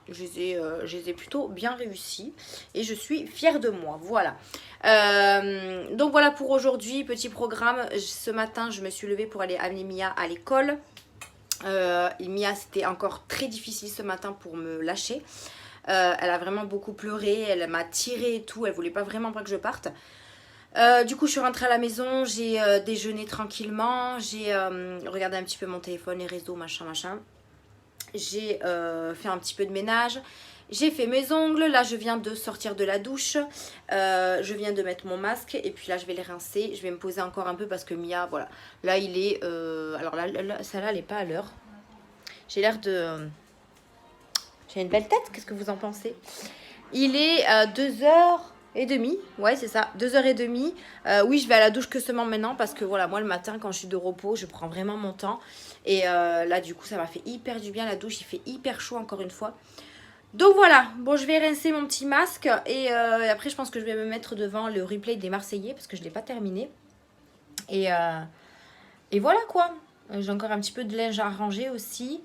je les ai plutôt bien réussis. Et je suis fière de moi, voilà. Donc voilà pour aujourd'hui, petit programme. Ce matin, je me suis levée pour aller amener Mia à l'école. Mia, c'était encore très difficile ce matin pour me lâcher. Elle a vraiment beaucoup pleuré, elle m'a tiré et tout, elle voulait pas vraiment pas que je parte. Du coup, je suis rentrée à la maison, j'ai déjeuné tranquillement, j'ai regardé un petit peu mon téléphone, les réseaux, machin. J'ai fait un petit peu de ménage, j'ai fait mes ongles, là je viens de sortir de la douche, je viens de mettre mon masque et puis là je vais les rincer, je vais me poser encore un peu parce que Mia, voilà, là il est, alors là, celle-là elle est pas à l'heure, j'ai l'air de... J'ai une belle tête, qu'est-ce que vous en pensez? Il est 2h30, ouais c'est ça, 2h30. Oui, je vais à la douche que seulement maintenant parce que voilà, moi le matin quand je suis de repos, je prends vraiment mon temps. Et là du coup ça m'a fait hyper du bien la douche, il fait hyper chaud encore une fois. Donc voilà, bon je vais rincer mon petit masque et après je pense que je vais me mettre devant le replay des Marseillais parce que je ne l'ai pas terminé. Et voilà quoi, j'ai encore un petit peu de linge à ranger aussi.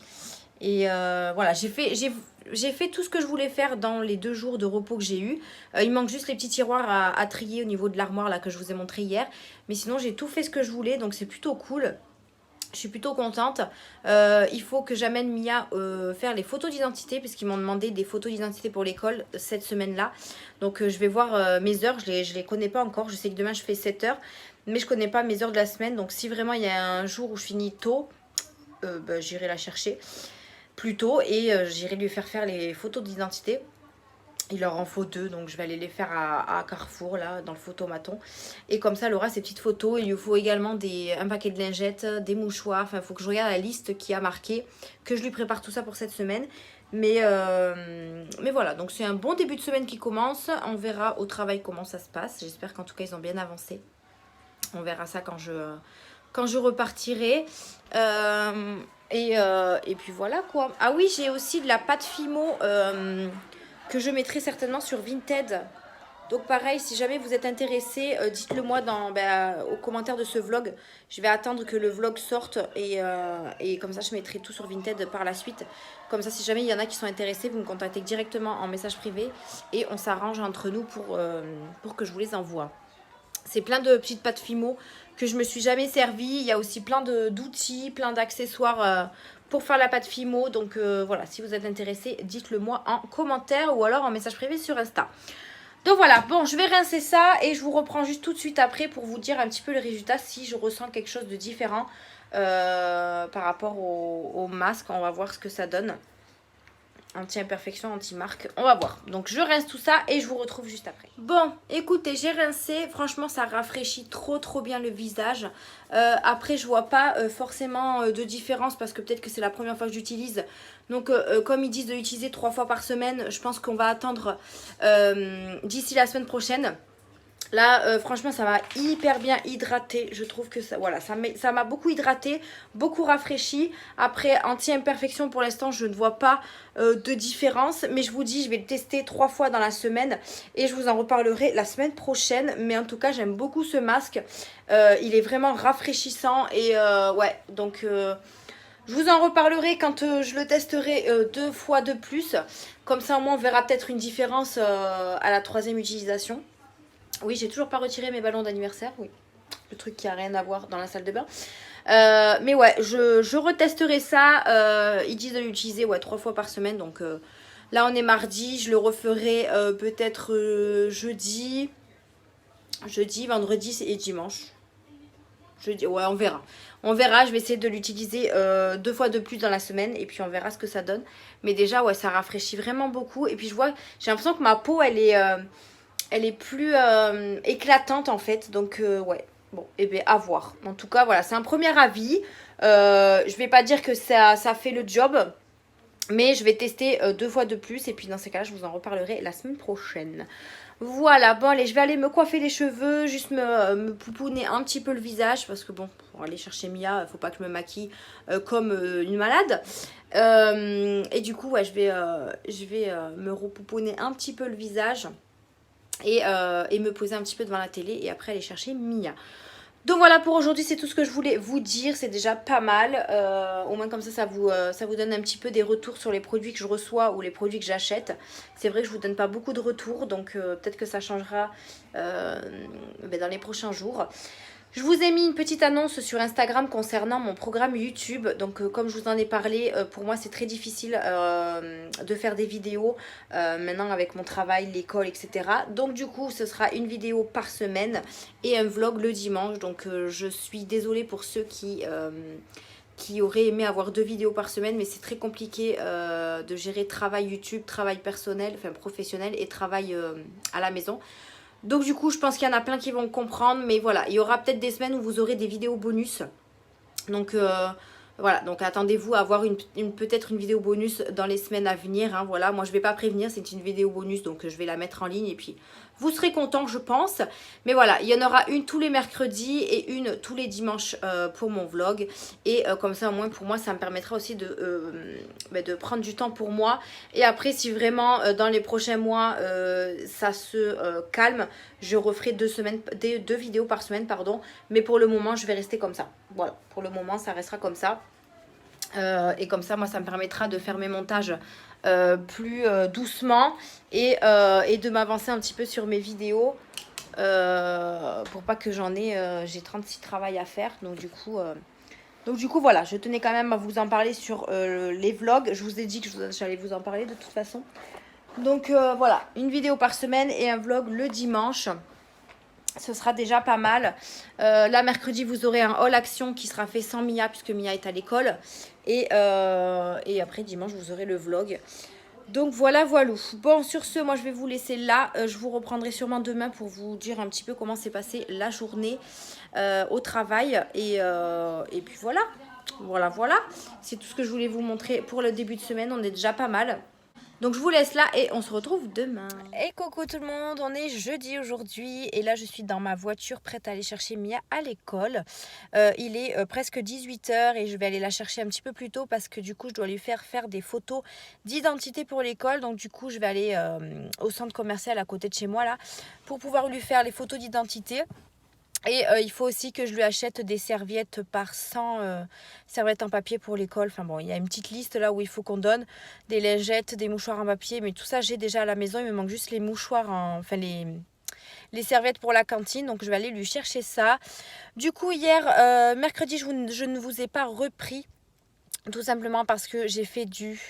Et voilà, j'ai fait tout ce que je voulais faire dans les 2 jours de repos que j'ai eu. Il manque juste les petits tiroirs à trier au niveau de l'armoire là que je vous ai montré hier. Mais sinon j'ai tout fait ce que je voulais, donc c'est plutôt cool. Je suis plutôt contente. Il faut que j'amène Mia faire les photos d'identité parce qu'ils m'ont demandé des photos d'identité pour l'école cette semaine-là. Donc je vais voir mes heures. Je les connais pas encore. Je sais que demain je fais 7 heures. Mais je connais pas mes heures de la semaine. Donc si vraiment il y a un jour où je finis tôt, bah, j'irai la chercher plus tôt. Et j'irai lui faire les photos d'identité. Il leur en faut 2, donc je vais aller les faire à Carrefour, là, dans le photomaton. Et comme ça, elle aura ses petites photos. Il lui faut également un paquet de lingettes, des mouchoirs. Enfin, il faut que je regarde la liste qui a marqué, que je lui prépare tout ça pour cette semaine. Mais voilà, donc c'est un bon début de semaine qui commence. On verra au travail comment ça se passe. J'espère qu'en tout cas, ils ont bien avancé. On verra ça quand je repartirai. Et puis voilà, quoi. Ah oui, j'ai aussi de la pâte Fimo... que je mettrai certainement sur Vinted. Donc pareil, si jamais vous êtes intéressé, dites-le moi aux commentaires de ce vlog. Je vais attendre que le vlog sorte et comme ça je mettrai tout sur Vinted par la suite. Comme ça si jamais il y en a qui sont intéressés, vous me contactez directement en message privé et on s'arrange entre nous pour que je vous les envoie. C'est plein de petites pâtes Fimo que je me suis jamais servi. Il y a aussi plein d'outils, plein d'accessoires pour faire la pâte Fimo. Donc voilà, si vous êtes intéressé, dites-le moi en commentaire ou alors en message privé sur Insta. Donc voilà, bon, je vais rincer ça et je vous reprends juste tout de suite après pour vous dire un petit peu le résultat si je ressens quelque chose de différent par rapport au masque. On va voir ce que ça donne. Anti-imperfection, anti-marque, on va voir. Donc je rince tout ça et je vous retrouve juste après. Bon, écoutez, j'ai rincé. Franchement, ça rafraîchit trop bien le visage. Après, je vois pas forcément de différence parce que peut-être que c'est la première fois que j'utilise. Donc, comme ils disent de l'utiliser 3 fois par semaine, je pense qu'on va attendre d'ici la semaine prochaine. Là, franchement, ça m'a hyper bien hydraté. Je trouve que ça, voilà, ça m'a beaucoup hydraté, beaucoup rafraîchi. Après, anti-imperfection, pour l'instant, je ne vois pas de différence. Mais je vous dis, je vais le tester 3 fois dans la semaine. Et je vous en reparlerai la semaine prochaine. Mais en tout cas, j'aime beaucoup ce masque. Il est vraiment rafraîchissant. Et ouais, donc... je vous en reparlerai quand je le testerai 2 fois de plus. Comme ça, au moins, on verra peut-être une différence à la 3e utilisation. Oui, j'ai toujours pas retiré mes ballons d'anniversaire. Oui, le truc qui a rien à voir dans la salle de bain. Mais ouais, je retesterai ça. Ils disent de l'utiliser 3 fois par semaine. Donc là, on est mardi. Je le referai peut-être jeudi, vendredi et dimanche. Jeudi, ouais, on verra. On verra, je vais essayer de l'utiliser 2 fois de plus dans la semaine. Et puis on verra ce que ça donne. Mais déjà, ouais, ça rafraîchit vraiment beaucoup. Et puis j'ai l'impression que ma peau, elle est plus éclatante en fait. Donc ouais, bon, et bien à voir. En tout cas, voilà, c'est un premier avis. Je vais pas dire que ça fait le job. Mais je vais tester 2 fois de plus. Et puis dans ces cas-là, je vous en reparlerai la semaine prochaine. Voilà, bon allez, je vais aller me coiffer les cheveux. Juste me pouponner un petit peu le visage. Parce que bon, pour aller chercher Mia, faut pas que je me maquille comme une malade. Et du coup, ouais, je vais me repouponner un petit peu le visage. Et me poser un petit peu devant la télé et après aller chercher Mia. Donc voilà, pour aujourd'hui, c'est tout ce que je voulais vous dire. C'est déjà pas mal. Au moins comme ça vous donne un petit peu des retours sur les produits que je reçois ou les produits que j'achète. C'est vrai que je vous donne pas beaucoup de retours, donc peut-être que ça changera dans les prochains jours. Je vous ai mis une petite annonce sur Instagram concernant mon programme YouTube. Donc comme je vous en ai parlé, pour moi c'est très difficile de faire des vidéos maintenant avec mon travail, l'école, etc. Donc du coup ce sera une vidéo par semaine et un vlog le dimanche. Donc je suis désolée pour ceux qui auraient aimé avoir 2 vidéos par semaine. Mais c'est très compliqué de gérer travail YouTube, travail personnel, enfin professionnel et travail à la maison. Donc du coup, je pense qu'il y en a plein qui vont comprendre. Mais voilà, il y aura peut-être des semaines où vous aurez des vidéos bonus. Donc Voilà, donc attendez-vous à avoir peut-être une vidéo bonus dans les semaines à venir. Hein, voilà, moi je ne vais pas prévenir, c'est une vidéo bonus, donc je vais la mettre en ligne et puis vous serez contents, je pense. Mais voilà, il y en aura une tous les mercredis et une tous les dimanches pour mon vlog. Et comme ça, au moins pour moi, ça me permettra aussi de prendre du temps pour moi. Et après, si vraiment dans les prochains mois, ça se calme, je referai 2 vidéos par semaine, pardon. Mais pour le moment, je vais rester comme ça. Voilà, pour le moment, ça restera comme ça. Et comme ça, moi, ça me permettra de faire mes montages plus doucement et de m'avancer un petit peu sur mes vidéos pour pas que j'ai 36 travail à faire. Donc du coup, voilà, je tenais quand même à vous en parler sur les vlogs. Je vous ai dit que j'allais vous en parler de toute façon. Donc voilà, une vidéo par semaine et un vlog le dimanche. Ce sera déjà pas mal. Là, mercredi, vous aurez un haul action qui sera fait sans Mia, puisque Mia est à l'école. Et après, dimanche, vous aurez le vlog. Donc voilà, voilà. Bon, sur ce, moi, je vais vous laisser là. Je vous reprendrai sûrement demain pour vous dire un petit peu comment s'est passée la journée au travail. Et puis voilà. Voilà. C'est tout ce que je voulais vous montrer pour le début de semaine. On est déjà pas mal. Donc je vous laisse là et on se retrouve demain. Et coucou tout le monde, on est jeudi aujourd'hui et là je suis dans ma voiture prête à aller chercher Mia à l'école. Il est presque 18h et je vais aller la chercher un petit peu plus tôt parce que du coup je dois lui faire des photos d'identité pour l'école. Donc du coup je vais aller au centre commercial à côté de chez moi là pour pouvoir lui faire les photos d'identité. Et il faut aussi que je lui achète des serviettes par 100 serviettes en papier pour l'école. Enfin bon, il y a une petite liste là où il faut qu'on donne des lingettes, des mouchoirs en papier. Mais tout ça, j'ai déjà à la maison. Il me manque juste les mouchoirs, enfin les serviettes pour la cantine. Donc je vais aller lui chercher ça. Du coup, hier, mercredi, je ne vous ai pas repris. Tout simplement parce que j'ai fait du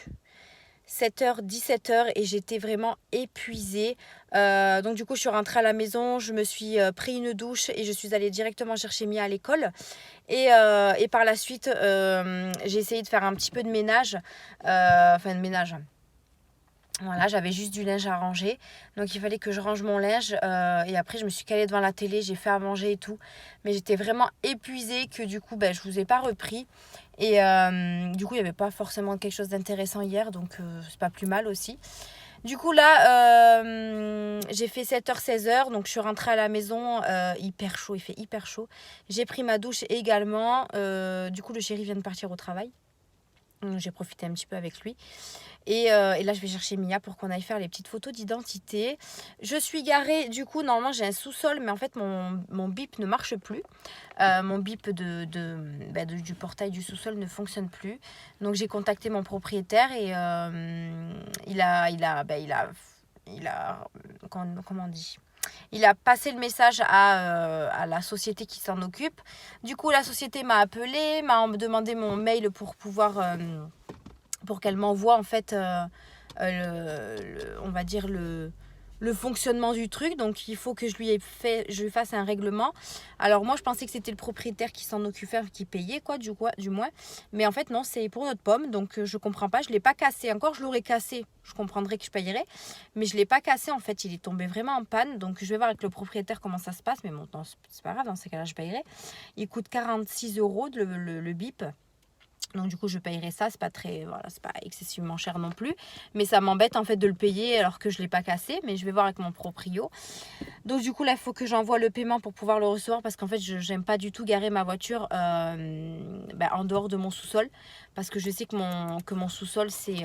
7h, 17h et j'étais vraiment épuisée. Donc du coup je suis rentrée à la maison, je me suis pris une douche et je suis allée directement chercher Mia à l'école. Et par la suite j'ai essayé de faire un petit peu de ménage. Voilà, j'avais juste du linge à ranger. Donc il fallait que je range mon linge. Et après je me suis calée devant la télé, j'ai fait à manger et tout. Mais j'étais vraiment épuisée que du coup je vous ai pas repris. Et du coup il n'y avait pas forcément quelque chose d'intéressant hier. Donc c'est pas plus mal aussi. Du coup là j'ai fait 7h 16h. Donc je suis rentrée à la maison, hyper chaud, il fait hyper chaud. J'ai pris ma douche également. Du coup le chéri vient de partir au travail. Donc, j'ai profité un petit peu avec lui. Et là je vais chercher Mia pour qu'on aille faire les petites photos d'identité. Je suis garée, du coup normalement j'ai un sous-sol, mais en fait mon bip ne marche plus. Mon bip du portail du sous-sol ne fonctionne plus. Donc j'ai contacté mon propriétaire et comment on dit, il a passé le message à la société qui s'en occupe. Du coup la société m'a appelé, m'a demandé mon mail pour pouvoir pour qu'elle m'envoie en fait on va dire le fonctionnement du truc. Donc il faut que je lui fasse un règlement. Alors moi je pensais que c'était le propriétaire qui s'en occupait, qui payait quoi du moins, mais en fait non, c'est pour notre pomme. Donc je comprends pas, je l'ai pas cassé. Encore je l'aurais cassé, je comprendrais que je payerais, mais je l'ai pas cassé en fait, il est tombé vraiment en panne. Donc je vais voir avec le propriétaire comment ça se passe, mais bon non, c'est pas grave, dans ces cas-là je payerai. Il coûte 46 € le bip. Donc du coup je payerai ça, c'est pas excessivement cher non plus, mais ça m'embête en fait de le payer alors que je l'ai pas cassé, mais je vais voir avec mon proprio. Donc du coup là il faut que j'envoie le paiement pour pouvoir le recevoir, parce qu'en fait j'aime pas du tout garer ma voiture en dehors de mon sous-sol, parce que je sais que mon sous-sol c'est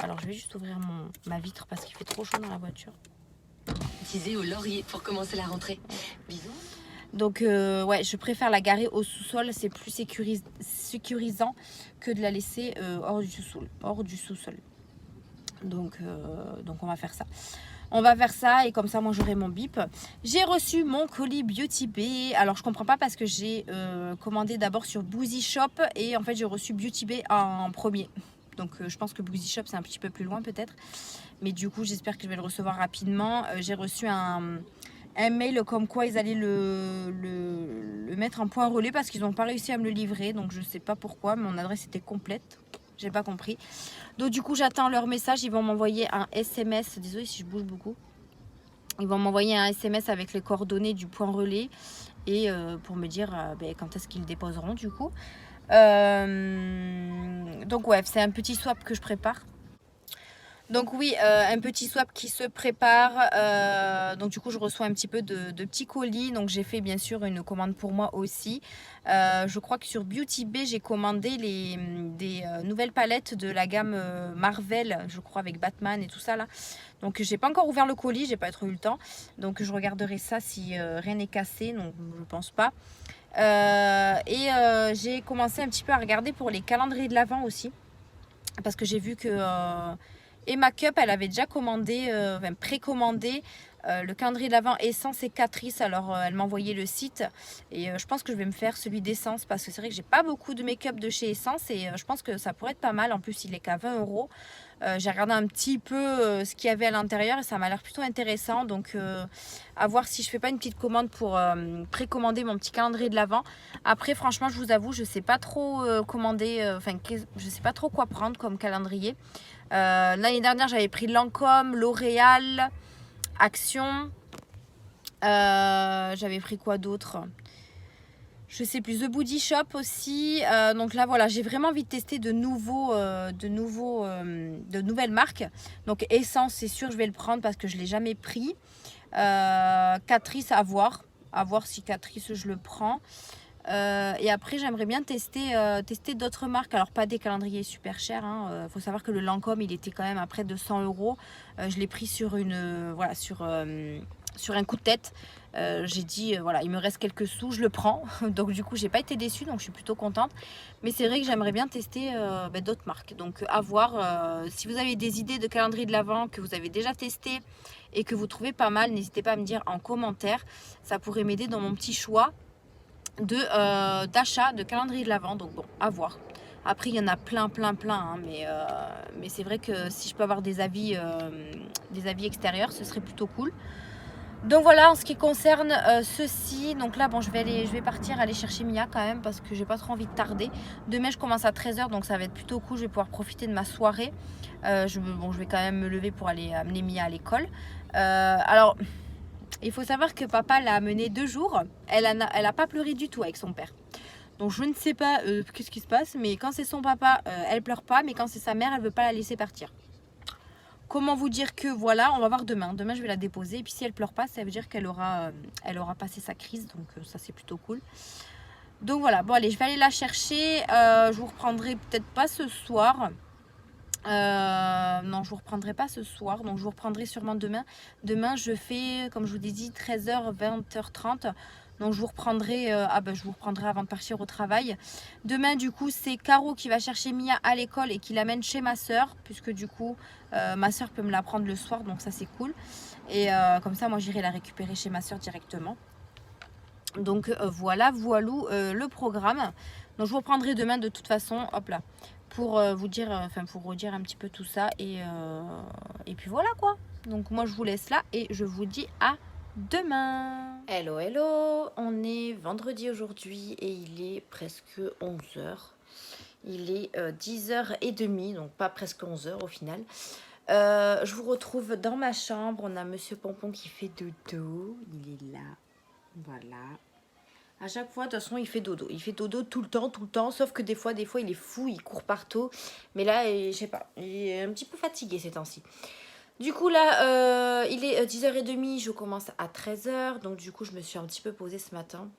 alors je vais juste ouvrir ma vitre parce qu'il fait trop chaud dans la voiture. Utilisé au laurier pour commencer la rentrée. Bisous. Donc ouais, je préfère la garer au sous-sol, c'est plus sécurisant que de la laisser hors du sous-sol. Donc on va faire ça. On va faire ça et comme ça moi j'aurai mon bip. J'ai reçu mon colis Beauty Bay. Alors je comprends pas parce que j'ai commandé d'abord sur Boozy Shop et en fait j'ai reçu Beauty Bay en premier. Donc je pense que Boozy Shop c'est un petit peu plus loin peut-être. Mais du coup j'espère que je vais le recevoir rapidement. J'ai reçu un mail comme quoi ils allaient le mettre en point relais parce qu'ils n'ont pas réussi à me le livrer. Donc je sais pas pourquoi, mon adresse était complète. J'ai pas compris. Donc du coup j'attends leur message. Ils vont m'envoyer un SMS. Désolée si je bouge beaucoup. Ils vont m'envoyer un SMS avec les coordonnées du point relais et pour me dire quand est-ce qu'ils le déposeront du coup. Donc ouais, c'est un petit swap que je prépare. Donc oui, un petit swap qui se prépare. Donc du coup, je reçois un petit peu de petits colis. Donc j'ai fait bien sûr une commande pour moi aussi. Je crois que sur Beauty Bay, j'ai commandé des nouvelles palettes de la gamme Marvel, je crois avec Batman et tout ça là. Donc j'ai pas encore ouvert le colis, j'ai pas trop eu le temps. Donc je regarderai ça si rien n'est cassé. Donc je pense pas. J'ai commencé un petit peu à regarder pour les calendriers de l'Avent aussi. Parce que j'ai vu que Emma Cup, elle avait déjà commandé, enfin précommandé le calendrier de l'Avent Essence et Catrice. Alors elle m'a envoyé le site et je pense que je vais me faire celui d'Essence parce que c'est vrai que j'ai pas beaucoup de make-up de chez Essence et je pense que ça pourrait être pas mal. En plus, il est qu'à 20 euros. J'ai regardé un petit peu ce qu'il y avait à l'intérieur et ça m'a l'air plutôt intéressant. Donc à voir si je fais pas une petite commande pour précommander mon petit calendrier de l'Avent. Après, franchement, je vous avoue, je sais pas trop commander, je sais pas trop quoi prendre comme calendrier. L'année dernière, j'avais pris Lancôme, L'Oréal, Action. J'avais pris quoi d'autre? Je sais plus, The Body Shop aussi. Donc là, voilà, j'ai vraiment envie de tester de nouvelles marques. Donc Essence, c'est sûr, je vais le prendre parce que je ne l'ai jamais pris. Catrice, à voir. À voir si Catrice, je le prends. Et après, j'aimerais bien tester d'autres marques. Alors, pas des calendriers super chers. Faut savoir que le Lancôme, il était quand même à près de 100 euros. Je l'ai pris sur un coup de tête. J'ai dit, voilà, il me reste quelques sous, je le prends. Donc, du coup, j'ai pas été déçue. Donc, je suis plutôt contente. Mais c'est vrai que j'aimerais bien tester d'autres marques. Donc, à voir. Si vous avez des idées de calendrier de l'Avent que vous avez déjà testé et que vous trouvez pas mal, n'hésitez pas à me dire en commentaire. Ça pourrait m'aider dans mon petit choix d'achat de calendrier de l'Avent. Donc bon, à voir. Après, il y en a plein, mais c'est vrai que si je peux avoir des avis extérieurs, ce serait plutôt cool. Donc voilà, en ce qui concerne ceci, donc là, bon, je vais partir aller chercher Mia quand même parce que j'ai pas trop envie de tarder. Demain, je commence à 13h, donc ça va être plutôt cool. Je vais pouvoir profiter de ma soirée. Je vais quand même me lever pour aller amener Mia à l'école. Alors, il faut savoir que papa l'a amenée 2 jours. Elle a pas pleuré du tout avec son père. Donc je ne sais pas qu'est-ce qui se passe, mais quand c'est son papa, elle pleure pas, mais quand c'est sa mère, elle veut pas la laisser partir. Comment vous dire que voilà, on va voir demain. Demain, je vais la déposer. Et puis si elle pleure pas, ça veut dire qu'elle aura passé sa crise. Donc ça, c'est plutôt cool. Donc voilà, bon allez, je vais aller la chercher. Je vous reprendrai peut-être pas ce soir. Non, je vous reprendrai pas ce soir, donc je vous reprendrai sûrement demain. Demain, je fais, comme je vous ai dit, 13h, 20h30. Donc je vous reprendrai, je vous reprendrai avant de partir au travail. Demain, du coup, c'est Caro qui va chercher Mia à l'école et qui l'amène chez ma soeur, puisque du coup, ma soeur peut me la prendre le soir, donc ça c'est cool. Et comme ça, moi j'irai la récupérer chez ma soeur directement. Donc voilà, voilou le programme. Donc je vous reprendrai demain de toute façon, hop là, pour vous dire, pour redire un petit peu tout ça. Et puis voilà quoi. Donc moi je vous laisse là et je vous dis à demain. Hello, hello. On est vendredi aujourd'hui et il est presque 11h. Il est 10h30, donc pas presque 11h au final. Je vous retrouve dans ma chambre. On a Monsieur Pompon qui fait dodo. Il est là. Voilà. À chaque fois, de toute façon, il fait dodo. Il fait dodo tout le temps. Sauf que des fois, il est fou, il court partout. Mais là, je sais pas, il est un petit peu fatigué ces temps-ci. Du coup, là, il est 10h30. Je commence à 13h. Donc, du coup, je me suis un petit peu posée ce matin.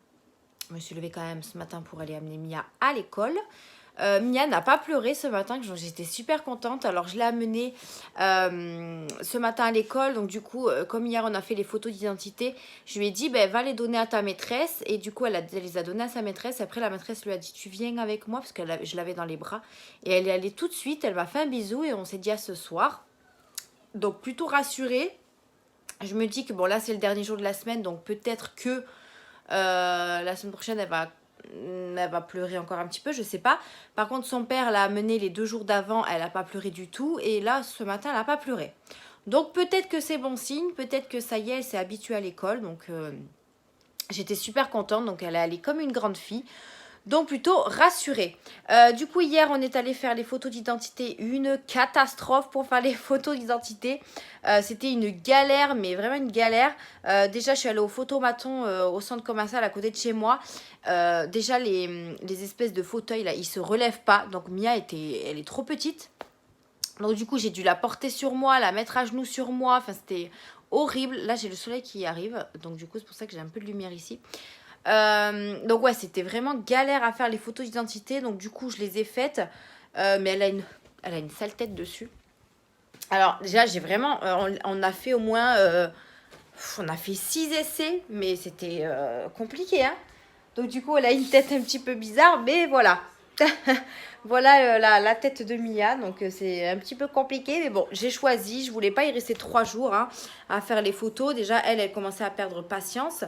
Je me suis levée quand même ce matin pour aller amener Mia à l'école. Mia n'a pas pleuré ce matin, j'étais super contente. Alors je l'ai amenée ce matin à l'école. Donc du coup, comme hier on a fait les photos d'identité, je lui ai dit va les donner à ta maîtresse. Et du coup elle les a données à sa maîtresse. Après la maîtresse lui a dit tu viens avec moi parce que je l'avais dans les bras. Et elle est allée tout de suite, elle m'a fait un bisou et on s'est dit à ce soir. Donc plutôt rassurée. Je me dis que bon là c'est le dernier jour de la semaine. Donc peut-être que la semaine prochaine elle va pleurer encore un petit peu, je sais pas. Par contre, son père l'a amenée les 2 jours d'avant, elle n'a pas pleuré du tout. Et là, ce matin, elle n'a pas pleuré. Donc, peut-être que c'est bon signe. Peut-être que ça y est, elle s'est habituée à l'école. Donc, j'étais super contente. Donc, elle est allée comme une grande fille. Donc plutôt rassurée. Du coup hier on est allé faire les photos d'identité. Une catastrophe pour faire les photos d'identité. C'était une galère, mais vraiment une galère. Déjà je suis allée au photomaton au centre commercial à côté de chez moi. Déjà les espèces de fauteuils là ils se relèvent pas. Donc Mia elle est trop petite. Donc du coup j'ai dû la porter sur moi, la mettre à genoux sur moi. Enfin c'était horrible. Là j'ai le soleil qui arrive. Donc du coup c'est pour ça que j'ai un peu de lumière ici. Donc ouais c'était vraiment galère à faire les photos d'identité. Donc du coup je les ai faites. Mais elle a une sale tête dessus. Alors déjà j'ai vraiment... on a fait au moins... on a fait 6 essais. Mais c'était compliqué hein. Donc du coup elle a une tête un petit peu bizarre. Mais voilà. Voilà la tête de Mia, donc c'est un petit peu compliqué, mais bon, j'ai choisi, je voulais pas y rester 3 jours hein, à faire les photos. Déjà, elle commençait à perdre patience.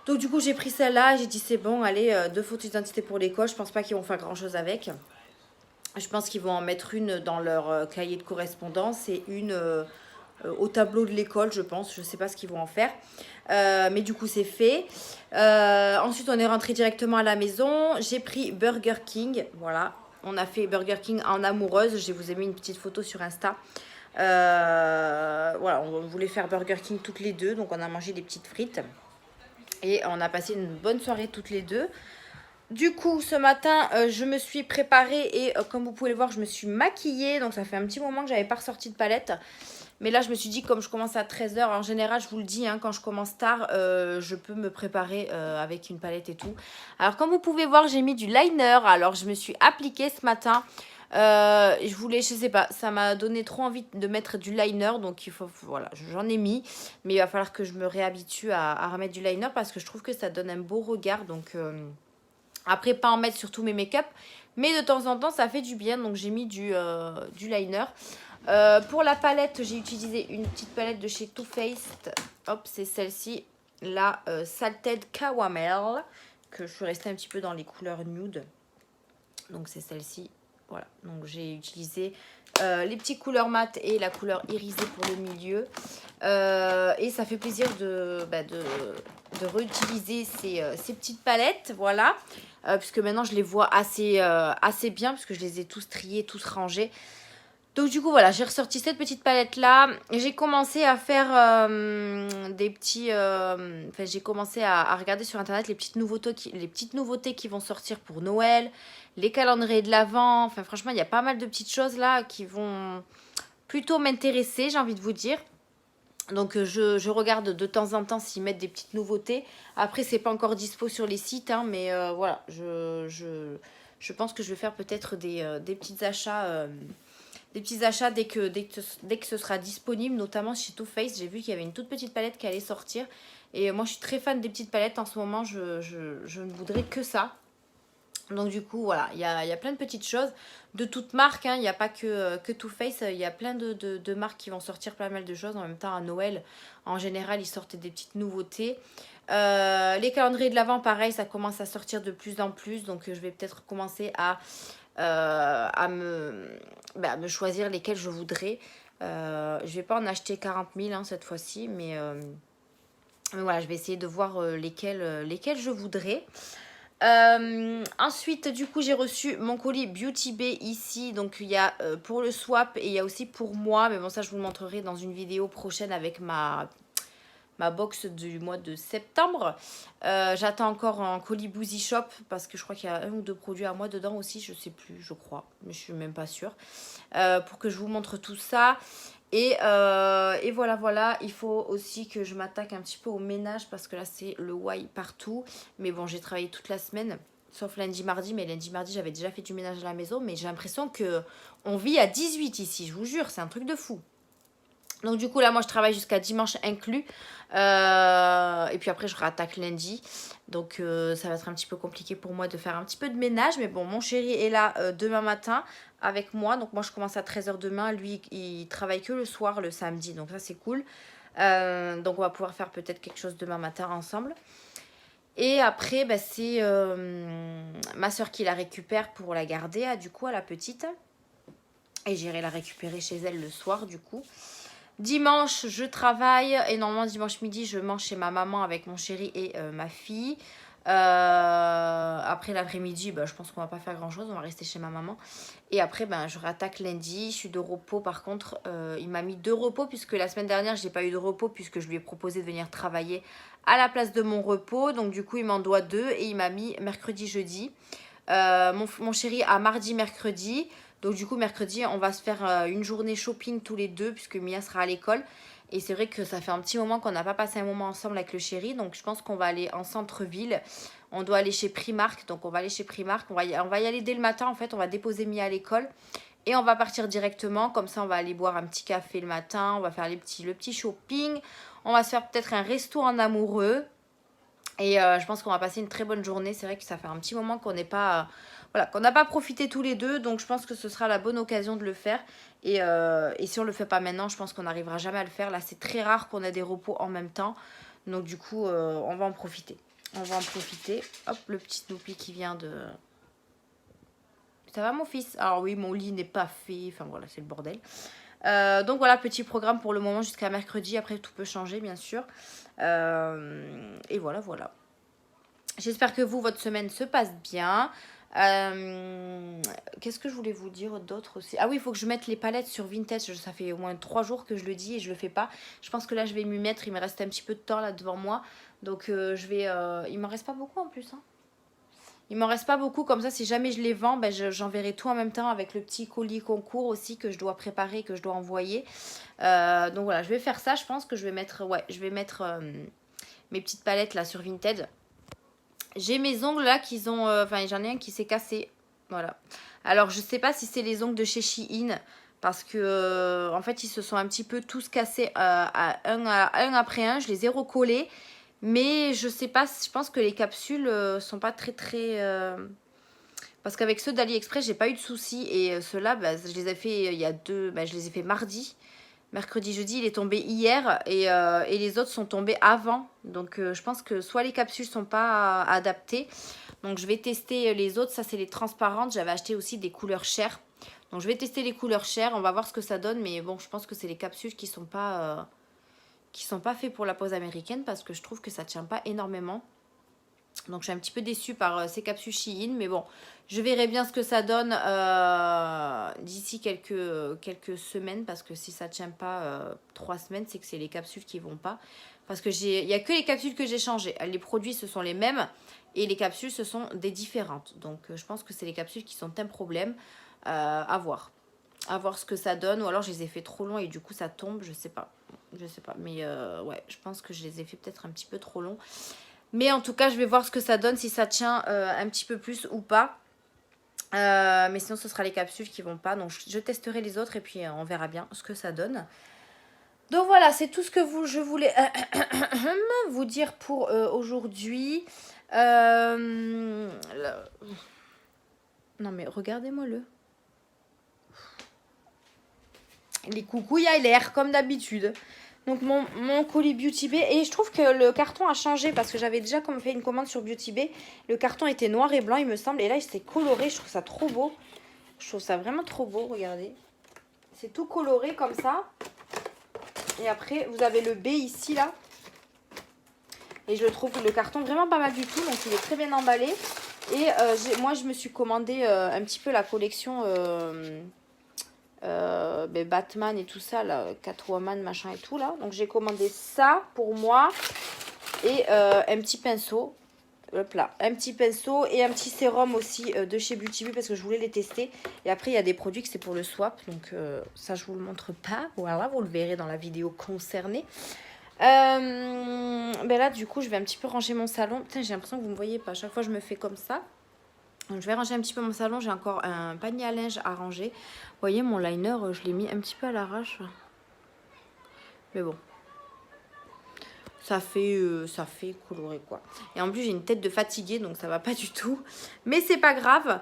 Donc du coup, j'ai pris celle-là, j'ai dit c'est bon, allez, 2 photos d'identité pour l'école, je pense pas qu'ils vont faire grand-chose avec. Je pense qu'ils vont en mettre une dans leur cahier de correspondance et une au tableau de l'école, je pense. Je sais pas ce qu'ils vont en faire. Mais du coup, c'est fait. Ensuite, on est rentré directement à la maison. J'ai pris Burger King. Voilà. On a fait Burger King en amoureuse. Je vous ai mis une petite photo sur Insta. Voilà, on voulait faire Burger King toutes les deux. Donc, on a mangé des petites frites. Et on a passé une bonne soirée toutes les deux. Du coup, ce matin, je me suis préparée et comme vous pouvez le voir, je me suis maquillée. Donc, ça fait un petit moment que j'avais pas ressorti de palette. Mais là, je me suis dit, comme je commence à 13 h, en général, je vous le dis, hein, quand je commence tard, je peux me préparer avec une palette et tout. Alors, comme vous pouvez voir, j'ai mis du liner. Alors, je me suis appliquée ce matin. Je voulais, je sais pas, ça m'a donné trop envie de mettre du liner. Donc, il faut, voilà, j'en ai mis. Mais il va falloir que je me réhabitue à remettre du liner parce que je trouve que ça donne un beau regard. Donc... après, pas en mettre sur tous mes make-up, mais de temps en temps, ça fait du bien. Donc, j'ai mis du liner. Pour la palette, j'ai utilisé une petite palette de chez Too Faced. Hop, c'est celle-ci, la Salted Caramel, que je suis restée un petit peu dans les couleurs nude. Donc, c'est celle-ci. Voilà, donc j'ai utilisé les petites couleurs mat et la couleur irisée pour le milieu. Et ça fait plaisir de réutiliser ces petites palettes, voilà. Puisque maintenant je les vois assez bien, puisque je les ai tous triés, tous rangés. Donc du coup voilà, j'ai ressorti cette petite palette là. J'ai commencé à faire des petits... Enfin j'ai commencé à regarder sur internet les petites nouveautés qui vont sortir pour Noël. Les calendriers de l'Avent. Enfin franchement il y a pas mal de petites choses là qui vont plutôt m'intéresser, j'ai envie de vous dire. Donc je regarde de temps en temps s'ils mettent des petites nouveautés. Après c'est pas encore dispo sur les sites hein, mais voilà, je pense que je vais faire peut-être des petits achats dès que ce sera disponible, notamment chez Too Faced. J'ai vu qu'il y avait une toute petite palette qui allait sortir et moi je suis très fan des petites palettes en ce moment. Je ne voudrais que ça. Donc du coup voilà, il y a plein de petites choses de toutes marques, hein. Il n'y a pas que Too Faced, il y a plein de marques qui vont sortir pas mal de choses. En même temps à Noël, en général ils sortent des petites nouveautés. Les calendriers de l'Avent pareil, ça commence à sortir de plus en plus. Donc je vais peut-être commencer à me choisir lesquels je voudrais. Je vais pas en acheter 40 000 hein, cette fois-ci, mais voilà, je vais essayer de voir lesquels je voudrais. Ensuite du coup j'ai reçu mon colis Beauty Bay ici, donc il y a pour le swap et il y a aussi pour moi, mais bon ça je vous le montrerai dans une vidéo prochaine avec ma box du mois de septembre. J'attends encore un colis Boozy Shop parce que je crois qu'il y a 1 ou 2 produits à moi dedans aussi, je sais plus, je crois, mais je suis même pas sûre. Pour que je vous montre tout ça. Et voilà, il faut aussi que je m'attaque un petit peu au ménage parce que là c'est le why partout. Mais bon, j'ai travaillé toute la semaine, sauf lundi, mardi. Mais lundi, mardi, j'avais déjà fait du ménage à la maison. Mais j'ai l'impression qu'on vit à 18 ici, je vous jure, c'est un truc de fou. Donc du coup là moi je travaille jusqu'à dimanche inclus et puis après je rattaque lundi. Donc ça va être un petit peu compliqué pour moi de faire un petit peu de ménage. Mais bon, mon chéri est là demain matin avec moi. Donc moi je commence à 13 h demain. Lui il travaille que le soir, le samedi. Donc ça c'est cool. Donc on va pouvoir faire peut-être quelque chose demain matin ensemble. Et après c'est ma soeur qui la récupère pour la garder du coup à la petite. Et j'irai la récupérer chez elle le soir du coup. Dimanche, je travaille et normalement dimanche midi, je mange chez ma maman avec mon chéri et ma fille. Après l'après-midi, je pense qu'on va pas faire grand chose, on va rester chez ma maman. Et après, je rattaque lundi, je suis de repos. Par contre, il m'a mis 2 repos puisque la semaine dernière, j'ai pas eu de repos puisque je lui ai proposé de venir travailler à la place de mon repos. Donc du coup, il m'en doit 2 et il m'a mis mercredi, jeudi. Mon chéri a mardi, mercredi. Donc du coup, mercredi, on va se faire une journée shopping tous les deux puisque Mia sera à l'école. Et c'est vrai que ça fait un petit moment qu'on n'a pas passé un moment ensemble avec le chéri. Donc je pense qu'on va aller en centre-ville. On doit aller chez Primark. Donc on va aller chez Primark. On va y aller dès le matin en fait. On va déposer Mia à l'école. Et on va partir directement. Comme ça, on va aller boire un petit café le matin. On va faire le petit shopping. On va se faire peut-être un resto en amoureux. Et je pense qu'on va passer une très bonne journée. C'est vrai que ça fait un petit moment qu'on n'est pas... qu'on n'a pas profité tous les deux. Donc je pense que ce sera la bonne occasion de le faire. Et si on ne le fait pas maintenant, je pense qu'on n'arrivera jamais à le faire. Là, c'est très rare qu'on ait des repos en même temps. Donc du coup, on va en profiter. On va en profiter. Hop, le petit Snoopy qui vient de... Ça va mon fils? Alors oui, mon lit n'est pas fait. Enfin voilà, c'est le bordel. Donc voilà, petit programme pour le moment jusqu'à mercredi. Après, tout peut changer, bien sûr. Et voilà. J'espère que vous, votre semaine se passe bien. Qu'est-ce que je voulais vous dire d'autre aussi? Ah oui, il faut que je mette les palettes sur Vinted. Ça fait au moins 3 jours que je le dis et je le fais pas. Je pense que là, je vais m'y mettre. Il me reste un petit peu de temps là devant moi. Donc, je vais... il m'en reste pas beaucoup en plus, hein. Il m'en reste pas beaucoup, comme ça si jamais je les vends, j'enverrai tout en même temps avec le petit colis concours aussi que je dois préparer, que je dois envoyer. Donc voilà, je vais faire ça, je pense que je vais mettre, mes petites palettes là sur Vinted. J'ai mes ongles là qui ont, j'en ai un qui s'est cassé, voilà. Alors je sais pas si c'est les ongles de chez Shein, parce que en fait ils se sont un petit peu tous cassés un après un, je les ai recollés. Mais je sais pas, je pense que les capsules sont pas très... Parce qu'avec ceux d'AliExpress, j'ai pas eu de soucis. Et ceux-là, je les ai fait il y a je les ai fait mardi. Mercredi, jeudi, il est tombé hier. Et les autres sont tombés avant. Donc je pense que soit les capsules sont pas adaptées. Donc je vais tester les autres. Ça, c'est les transparentes. J'avais acheté aussi des couleurs chères. Donc je vais tester les couleurs chères. On va voir ce que ça donne. Mais bon, je pense que c'est les capsules qui sont pas faits pour la pose américaine parce que je trouve que ça tient pas énormément. Donc je suis un petit peu déçue par ces capsules Shein, mais bon, je verrai bien ce que ça donne d'ici quelques semaines, parce que si ça tient pas 3 semaines, c'est que c'est les capsules qui vont pas. Parce que il y a que les capsules que j'ai changées. Les produits ce sont les mêmes et les capsules ce sont des différentes. Donc je pense que c'est les capsules qui sont un problème. À voir ce que ça donne, ou alors je les ai fait trop longs et du coup ça tombe, je sais pas, mais ouais, je pense que je les ai fait peut-être un petit peu trop longs, mais en tout cas je vais voir ce que ça donne, si ça tient un petit peu plus ou pas, mais sinon ce sera les capsules qui vont pas, donc je testerai les autres et puis on verra bien ce que ça donne. Donc voilà, c'est tout ce que je voulais vous dire pour aujourd'hui. Non mais regardez-moi-le. Les coucous, il y a l'air comme d'habitude. Donc mon colis Beauty Bay. Et je trouve que le carton a changé parce que j'avais déjà fait une commande sur Beauty Bay. Le carton était noir et blanc il me semble. Et là il s'est coloré. Je trouve ça trop beau. Je trouve ça vraiment trop beau. Regardez. C'est tout coloré comme ça. Et après vous avez le B ici là. Et je trouve le carton vraiment pas mal du tout. Donc il est très bien emballé. Et moi je me suis commandé un petit peu la collection... Batman et tout ça là, Catwoman machin et tout là, donc j'ai commandé ça pour moi et un petit pinceau, hop là, un petit pinceau et un petit sérum aussi de chez Beauty Bay parce que je voulais les tester. Et après il y a des produits que c'est pour le swap, donc ça je vous le montre pas, voilà, vous le verrez dans la vidéo concernée. Là du coup je vais un petit peu ranger mon salon. Putain, j'ai l'impression que vous me voyez pas, à chaque fois je me fais comme ça. Donc, je vais ranger un petit peu mon salon. J'ai encore un panier à linge à ranger. Vous voyez, mon liner, je l'ai mis un petit peu à l'arrache. Mais bon. Ça fait coloré, quoi. Et en plus, j'ai une tête de fatiguée, donc ça va pas du tout. Mais c'est pas grave.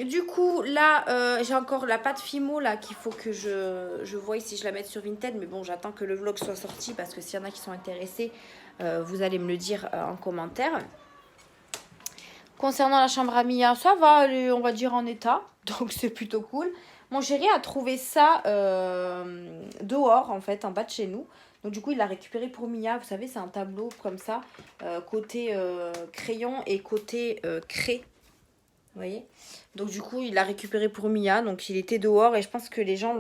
Du coup, là, j'ai encore la pâte Fimo, là, qu'il faut que je voie si je la mets sur Vinted. Mais bon, j'attends que le vlog soit sorti, parce que s'il y en a qui sont intéressés, vous allez me le dire en commentaire. Concernant la chambre à Mia, ça va, on va dire en état. Donc c'est plutôt cool. Mon chéri a trouvé ça dehors, en fait, en bas de chez nous. Donc du coup, il l'a récupéré pour Mia. Vous savez, c'est un tableau comme ça, côté crayon et côté craie. Vous voyez? Donc du coup, il l'a récupéré pour Mia. Donc il était dehors et je pense que les gens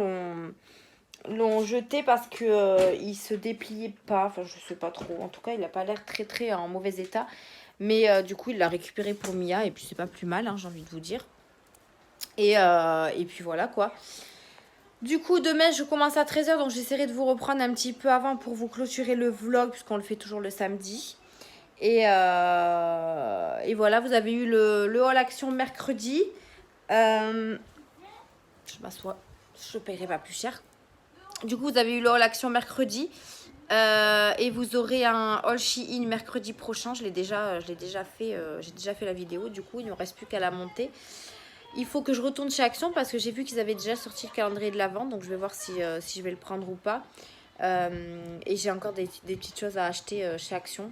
l'ont jeté parce que il se dépliait pas. Enfin, je sais pas trop. En tout cas, il a pas l'air très très en mauvais état. Mais du coup, il l'a récupéré pour Mia et puis c'est pas plus mal, hein, j'ai envie de vous dire. Et puis voilà quoi. Du coup, demain, je commence à 13h, donc j'essaierai de vous reprendre un petit peu avant pour vous clôturer le vlog, puisqu'on le fait toujours le samedi. Et voilà, vous avez eu le haul action mercredi. Je m'assois, je ne paierai pas plus cher. Du coup, vous avez eu le haul action mercredi. Et vous aurez un haul Shein mercredi prochain. Je l'ai déjà fait. J'ai déjà fait la vidéo. Du coup, il ne me reste plus qu'à la monter. Il faut que je retourne chez Action parce que j'ai vu qu'ils avaient déjà sorti le calendrier de l'Avent. Donc je vais voir si je vais le prendre ou pas. Et j'ai encore des petites choses à acheter chez Action.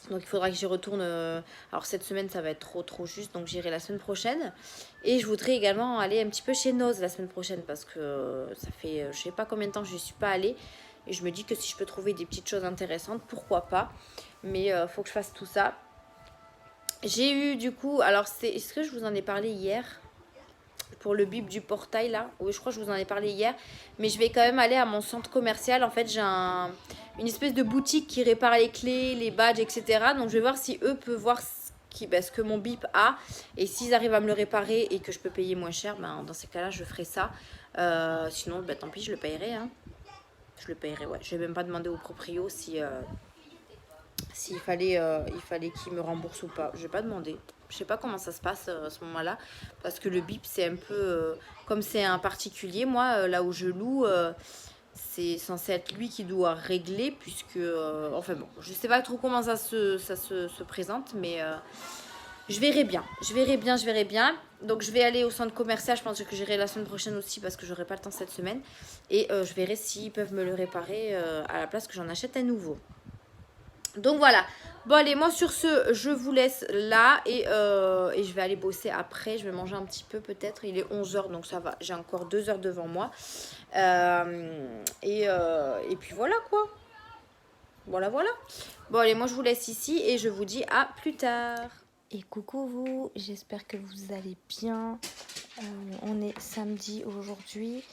Donc il faudra que j'y retourne. Alors cette semaine ça va être trop juste. Donc j'irai la semaine prochaine. Et je voudrais également aller un petit peu chez Noz la semaine prochaine. Parce que ça fait je sais pas combien de temps que je n'y suis pas allée. Et je me dis que si je peux trouver des petites choses intéressantes, pourquoi pas. Mais faut que je fasse tout ça. J'ai eu du coup, alors est-ce que je vous en ai parlé hier pour le bip du portail là? Oui, je crois que je vous en ai parlé hier. Mais je vais quand même aller à mon centre commercial. En fait, j'ai une espèce de boutique qui répare les clés, les badges, etc. Donc je vais voir si eux peuvent voir ce que mon bip a. Et s'ils arrivent à me le réparer et que je peux payer moins cher, ben, dans ces cas-là, je ferai ça. Sinon, ben, tant pis, je le payerai. Hein. Je le payerai, ouais. Je vais même pas demander au proprio s'il fallait qu'il me rembourse ou pas. Je vais pas demander. Je sais pas comment ça se passe à ce moment-là. Parce que le bip, c'est un peu... comme c'est un particulier, moi, là où je loue, c'est censé être lui qui doit régler. Puisque... enfin bon, je sais pas trop comment ça se présente. Mais je verrai bien. Je verrai bien. Donc je vais aller au centre commercial. Je pense que j'irai la semaine prochaine aussi. Parce que j'aurai pas le temps cette semaine. Et je verrai s'ils peuvent me le réparer à la place que j'en achète un nouveau. Donc voilà. Bon allez, moi sur ce, je vous laisse là et je vais aller bosser après. Je vais manger un petit peu peut-être. Il est 11h donc ça va. J'ai encore 2 heures devant moi. Et puis voilà quoi. Voilà. Bon allez, moi je vous laisse ici et je vous dis à plus tard. Et coucou vous, j'espère que vous allez bien. On est samedi aujourd'hui.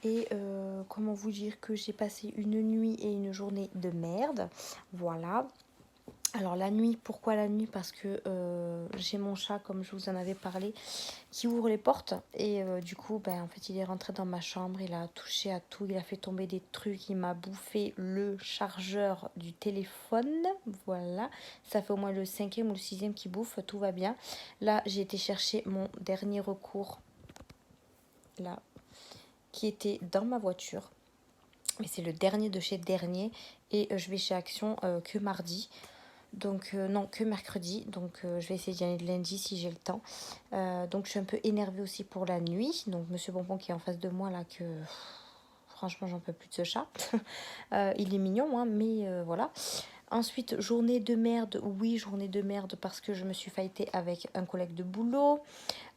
Et comment vous dire que j'ai passé une nuit et une journée de merde. Voilà. Alors la nuit, pourquoi la nuit? Parce que j'ai mon chat, comme je vous en avais parlé, qui ouvre les portes. Et du coup, en fait, il est rentré dans ma chambre, il a touché à tout, il a fait tomber des trucs, il m'a bouffé le chargeur du téléphone. Voilà, ça fait au moins le 5e ou le 6e qui bouffe, tout va bien. Là, j'ai été chercher mon dernier recours, là, qui était dans ma voiture. Mais c'est le dernier de chez dernier. Et je vais chez Action que mardi. Donc non, que mercredi. Donc je vais essayer d'y aller de lundi si j'ai le temps. Donc je suis un peu énervée aussi pour la nuit. Donc Monsieur Bonbon qui est en face de moi là, que franchement j'en peux plus de ce chat. Il est mignon, hein, mais voilà. Ensuite, journée de merde. Oui, journée de merde parce que je me suis fightée avec un collègue de boulot.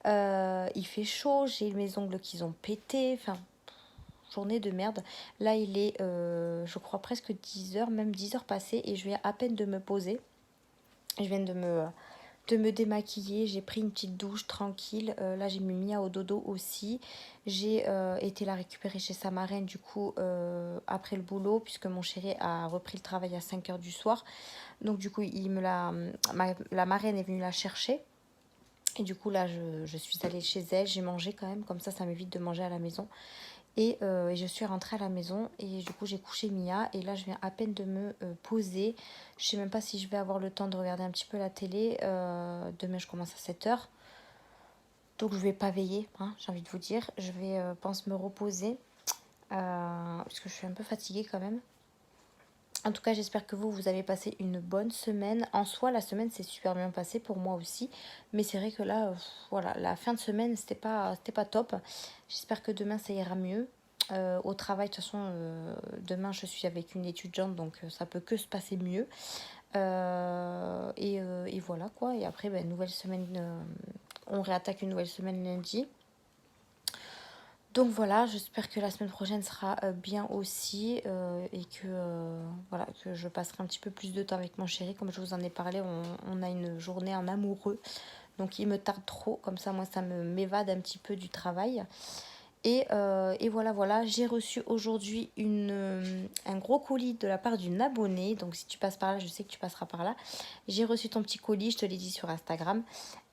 Il fait chaud, j'ai mes ongles qui ont pété. Enfin, journée de merde. Là, il est, je crois, presque 10h, même 10h passées et je viens à peine de me poser. Je viens de me démaquiller. J'ai pris une petite douche tranquille. Là, j'ai mis Mia au dodo aussi. J'ai été la récupérer chez sa marraine, du coup, après le boulot, puisque mon chéri a repris le travail à 5h du soir. Donc, du coup, la marraine est venue la chercher. Et du coup, là, je suis allée chez elle. J'ai mangé quand même. Comme ça m'évite de manger à la maison. Et je suis rentrée à la maison et du coup j'ai couché Mia et là je viens à peine de me poser. Je sais même pas si je vais avoir le temps de regarder un petit peu la télé. Demain je commence à 7h. Donc je vais pas veiller, hein, j'ai envie de vous dire. Je vais pense me reposer parce que je suis un peu fatiguée quand même. En tout cas j'espère que vous avez passé une bonne semaine. En soi la semaine s'est super bien passée pour moi aussi. Mais c'est vrai que là, voilà, la fin de semaine c'était pas top. J'espère que demain ça ira mieux. Au travail, de toute façon, demain je suis avec une étudiante, donc ça peut que se passer mieux. Et voilà quoi. Et après, nouvelle semaine, on réattaque une nouvelle semaine lundi. Donc voilà, j'espère que la semaine prochaine sera bien aussi et que, voilà, que je passerai un petit peu plus de temps avec mon chéri. Comme je vous en ai parlé, on a une journée en amoureux. Donc il me tarde trop, comme ça moi ça m'évade un petit peu du travail. Et voilà, j'ai reçu aujourd'hui un gros colis de la part d'une abonnée. Donc si tu passes par là, je sais que tu passeras par là. J'ai reçu ton petit colis, je te l'ai dit sur Instagram.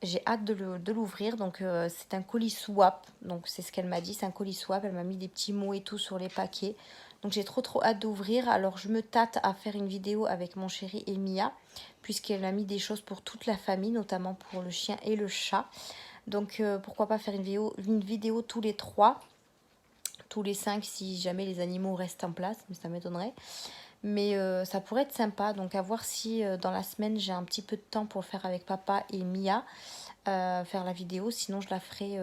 J'ai hâte de l'ouvrir. Donc c'est un colis swap. Donc c'est ce qu'elle m'a dit, c'est un colis swap. Elle m'a mis des petits mots et tout sur les paquets. Donc j'ai trop hâte d'ouvrir. Alors je me tâte à faire une vidéo avec mon chéri et Mia, puisqu'elle a mis des choses pour toute la famille, notamment pour le chien et le chat. Donc pourquoi pas faire une vidéo tous les 3, tous les 5 si jamais les animaux restent en place, mais ça m'étonnerait. Mais ça pourrait être sympa, donc à voir si dans la semaine j'ai un petit peu de temps pour le faire avec papa et Mia, faire la vidéo. Sinon je la ferai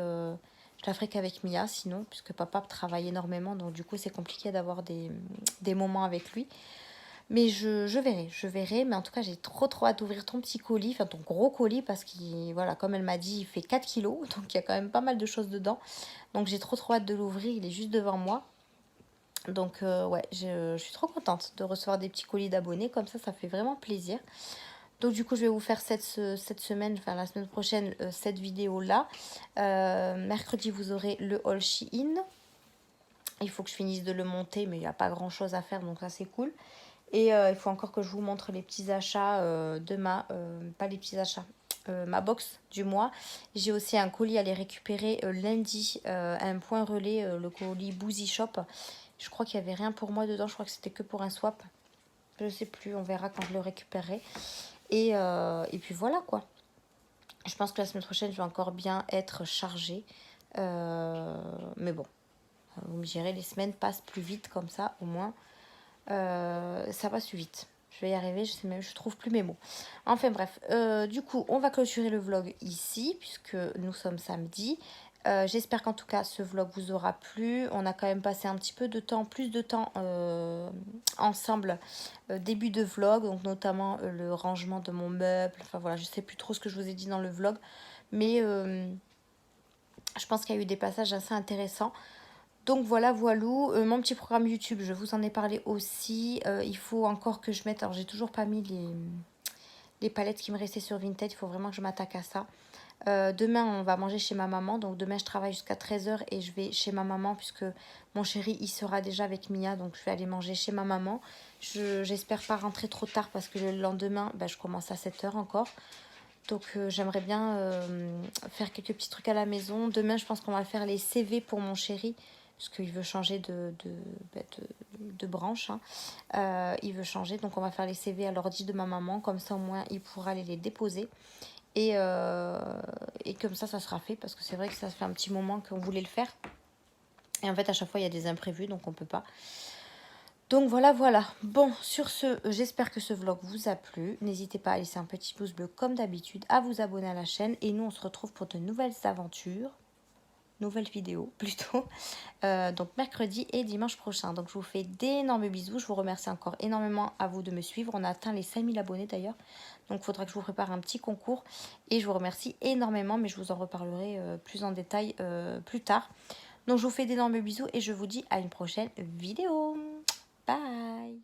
qu'avec Mia, sinon, puisque papa travaille énormément, donc du coup c'est compliqué d'avoir des moments avec lui. Mais je verrai. Mais en tout cas, j'ai trop hâte d'ouvrir ton petit colis, enfin ton gros colis, parce qu'il, voilà, comme elle m'a dit, il fait 4 kilos. Donc il y a quand même pas mal de choses dedans. Donc j'ai trop hâte de l'ouvrir, il est juste devant moi. Donc ouais, je suis trop contente de recevoir des petits colis d'abonnés. Comme ça fait vraiment plaisir. Donc du coup, je vais vous faire cette semaine, enfin la semaine prochaine, cette vidéo-là. Mercredi, vous aurez le haul Shein. Il faut que je finisse de le monter, mais il n'y a pas grand-chose à faire, donc ça c'est cool. Et il faut encore que je vous montre les petits achats de pas les petits achats, ma box du mois. J'ai aussi un colis à aller récupérer lundi, un point relais, le colis Boozy Shop. Je crois qu'il n'y avait rien pour moi dedans, je crois que c'était que pour un swap. Je sais plus, on verra quand je le récupérerai. Et puis voilà quoi. Je pense que la semaine prochaine, je vais encore bien être chargée. Mais bon, vous me direz, les semaines passent plus vite comme ça, au moins. Ça passe plus vite. Je vais y arriver, je trouve plus mes mots. Enfin bref, du coup, on va clôturer le vlog ici, puisque nous sommes samedi. J'espère qu'en tout cas, ce vlog vous aura plu. On a quand même passé un petit peu de temps, plus de temps ensemble, début de vlog, donc notamment le rangement de mon meuble. Enfin voilà, je sais plus trop ce que je vous ai dit dans le vlog, mais je pense qu'il y a eu des passages assez intéressants. Donc voilà, voilou, mon petit programme YouTube, je vous en ai parlé aussi. Il faut encore que je mette, alors j'ai toujours pas mis les palettes qui me restaient sur Vinted, il faut vraiment que je m'attaque à ça. Demain, on va manger chez ma maman, donc demain je travaille jusqu'à 13h et je vais chez ma maman puisque mon chéri, il sera déjà avec Mia, donc je vais aller manger chez ma maman. J'espère pas rentrer trop tard parce que le lendemain, je commence à 7h encore. Donc j'aimerais bien faire quelques petits trucs à la maison. Demain, je pense qu'on va faire les CV pour mon chéri, parce qu'il veut changer de branche. Il veut changer, donc on va faire les CV à l'ordi de ma maman. Comme ça, au moins, il pourra aller les déposer. Et comme ça sera fait, parce que c'est vrai que ça fait un petit moment qu'on voulait le faire. Et en fait, à chaque fois, il y a des imprévus, donc on peut pas. Donc voilà. Bon, sur ce, j'espère que ce vlog vous a plu. N'hésitez pas à laisser un petit pouce bleu comme d'habitude, à vous abonner à la chaîne. Et nous, on se retrouve pour de nouvelles aventures. Nouvelles vidéos plutôt. Donc mercredi et dimanche prochain. Donc je vous fais d'énormes bisous. Je vous remercie encore énormément à vous de me suivre. On a atteint les 5000 abonnés d'ailleurs. Donc il faudra que je vous prépare un petit concours. Et je vous remercie énormément. Mais je vous en reparlerai plus en détail plus tard. Donc je vous fais d'énormes bisous. Et je vous dis à une prochaine vidéo. Bye.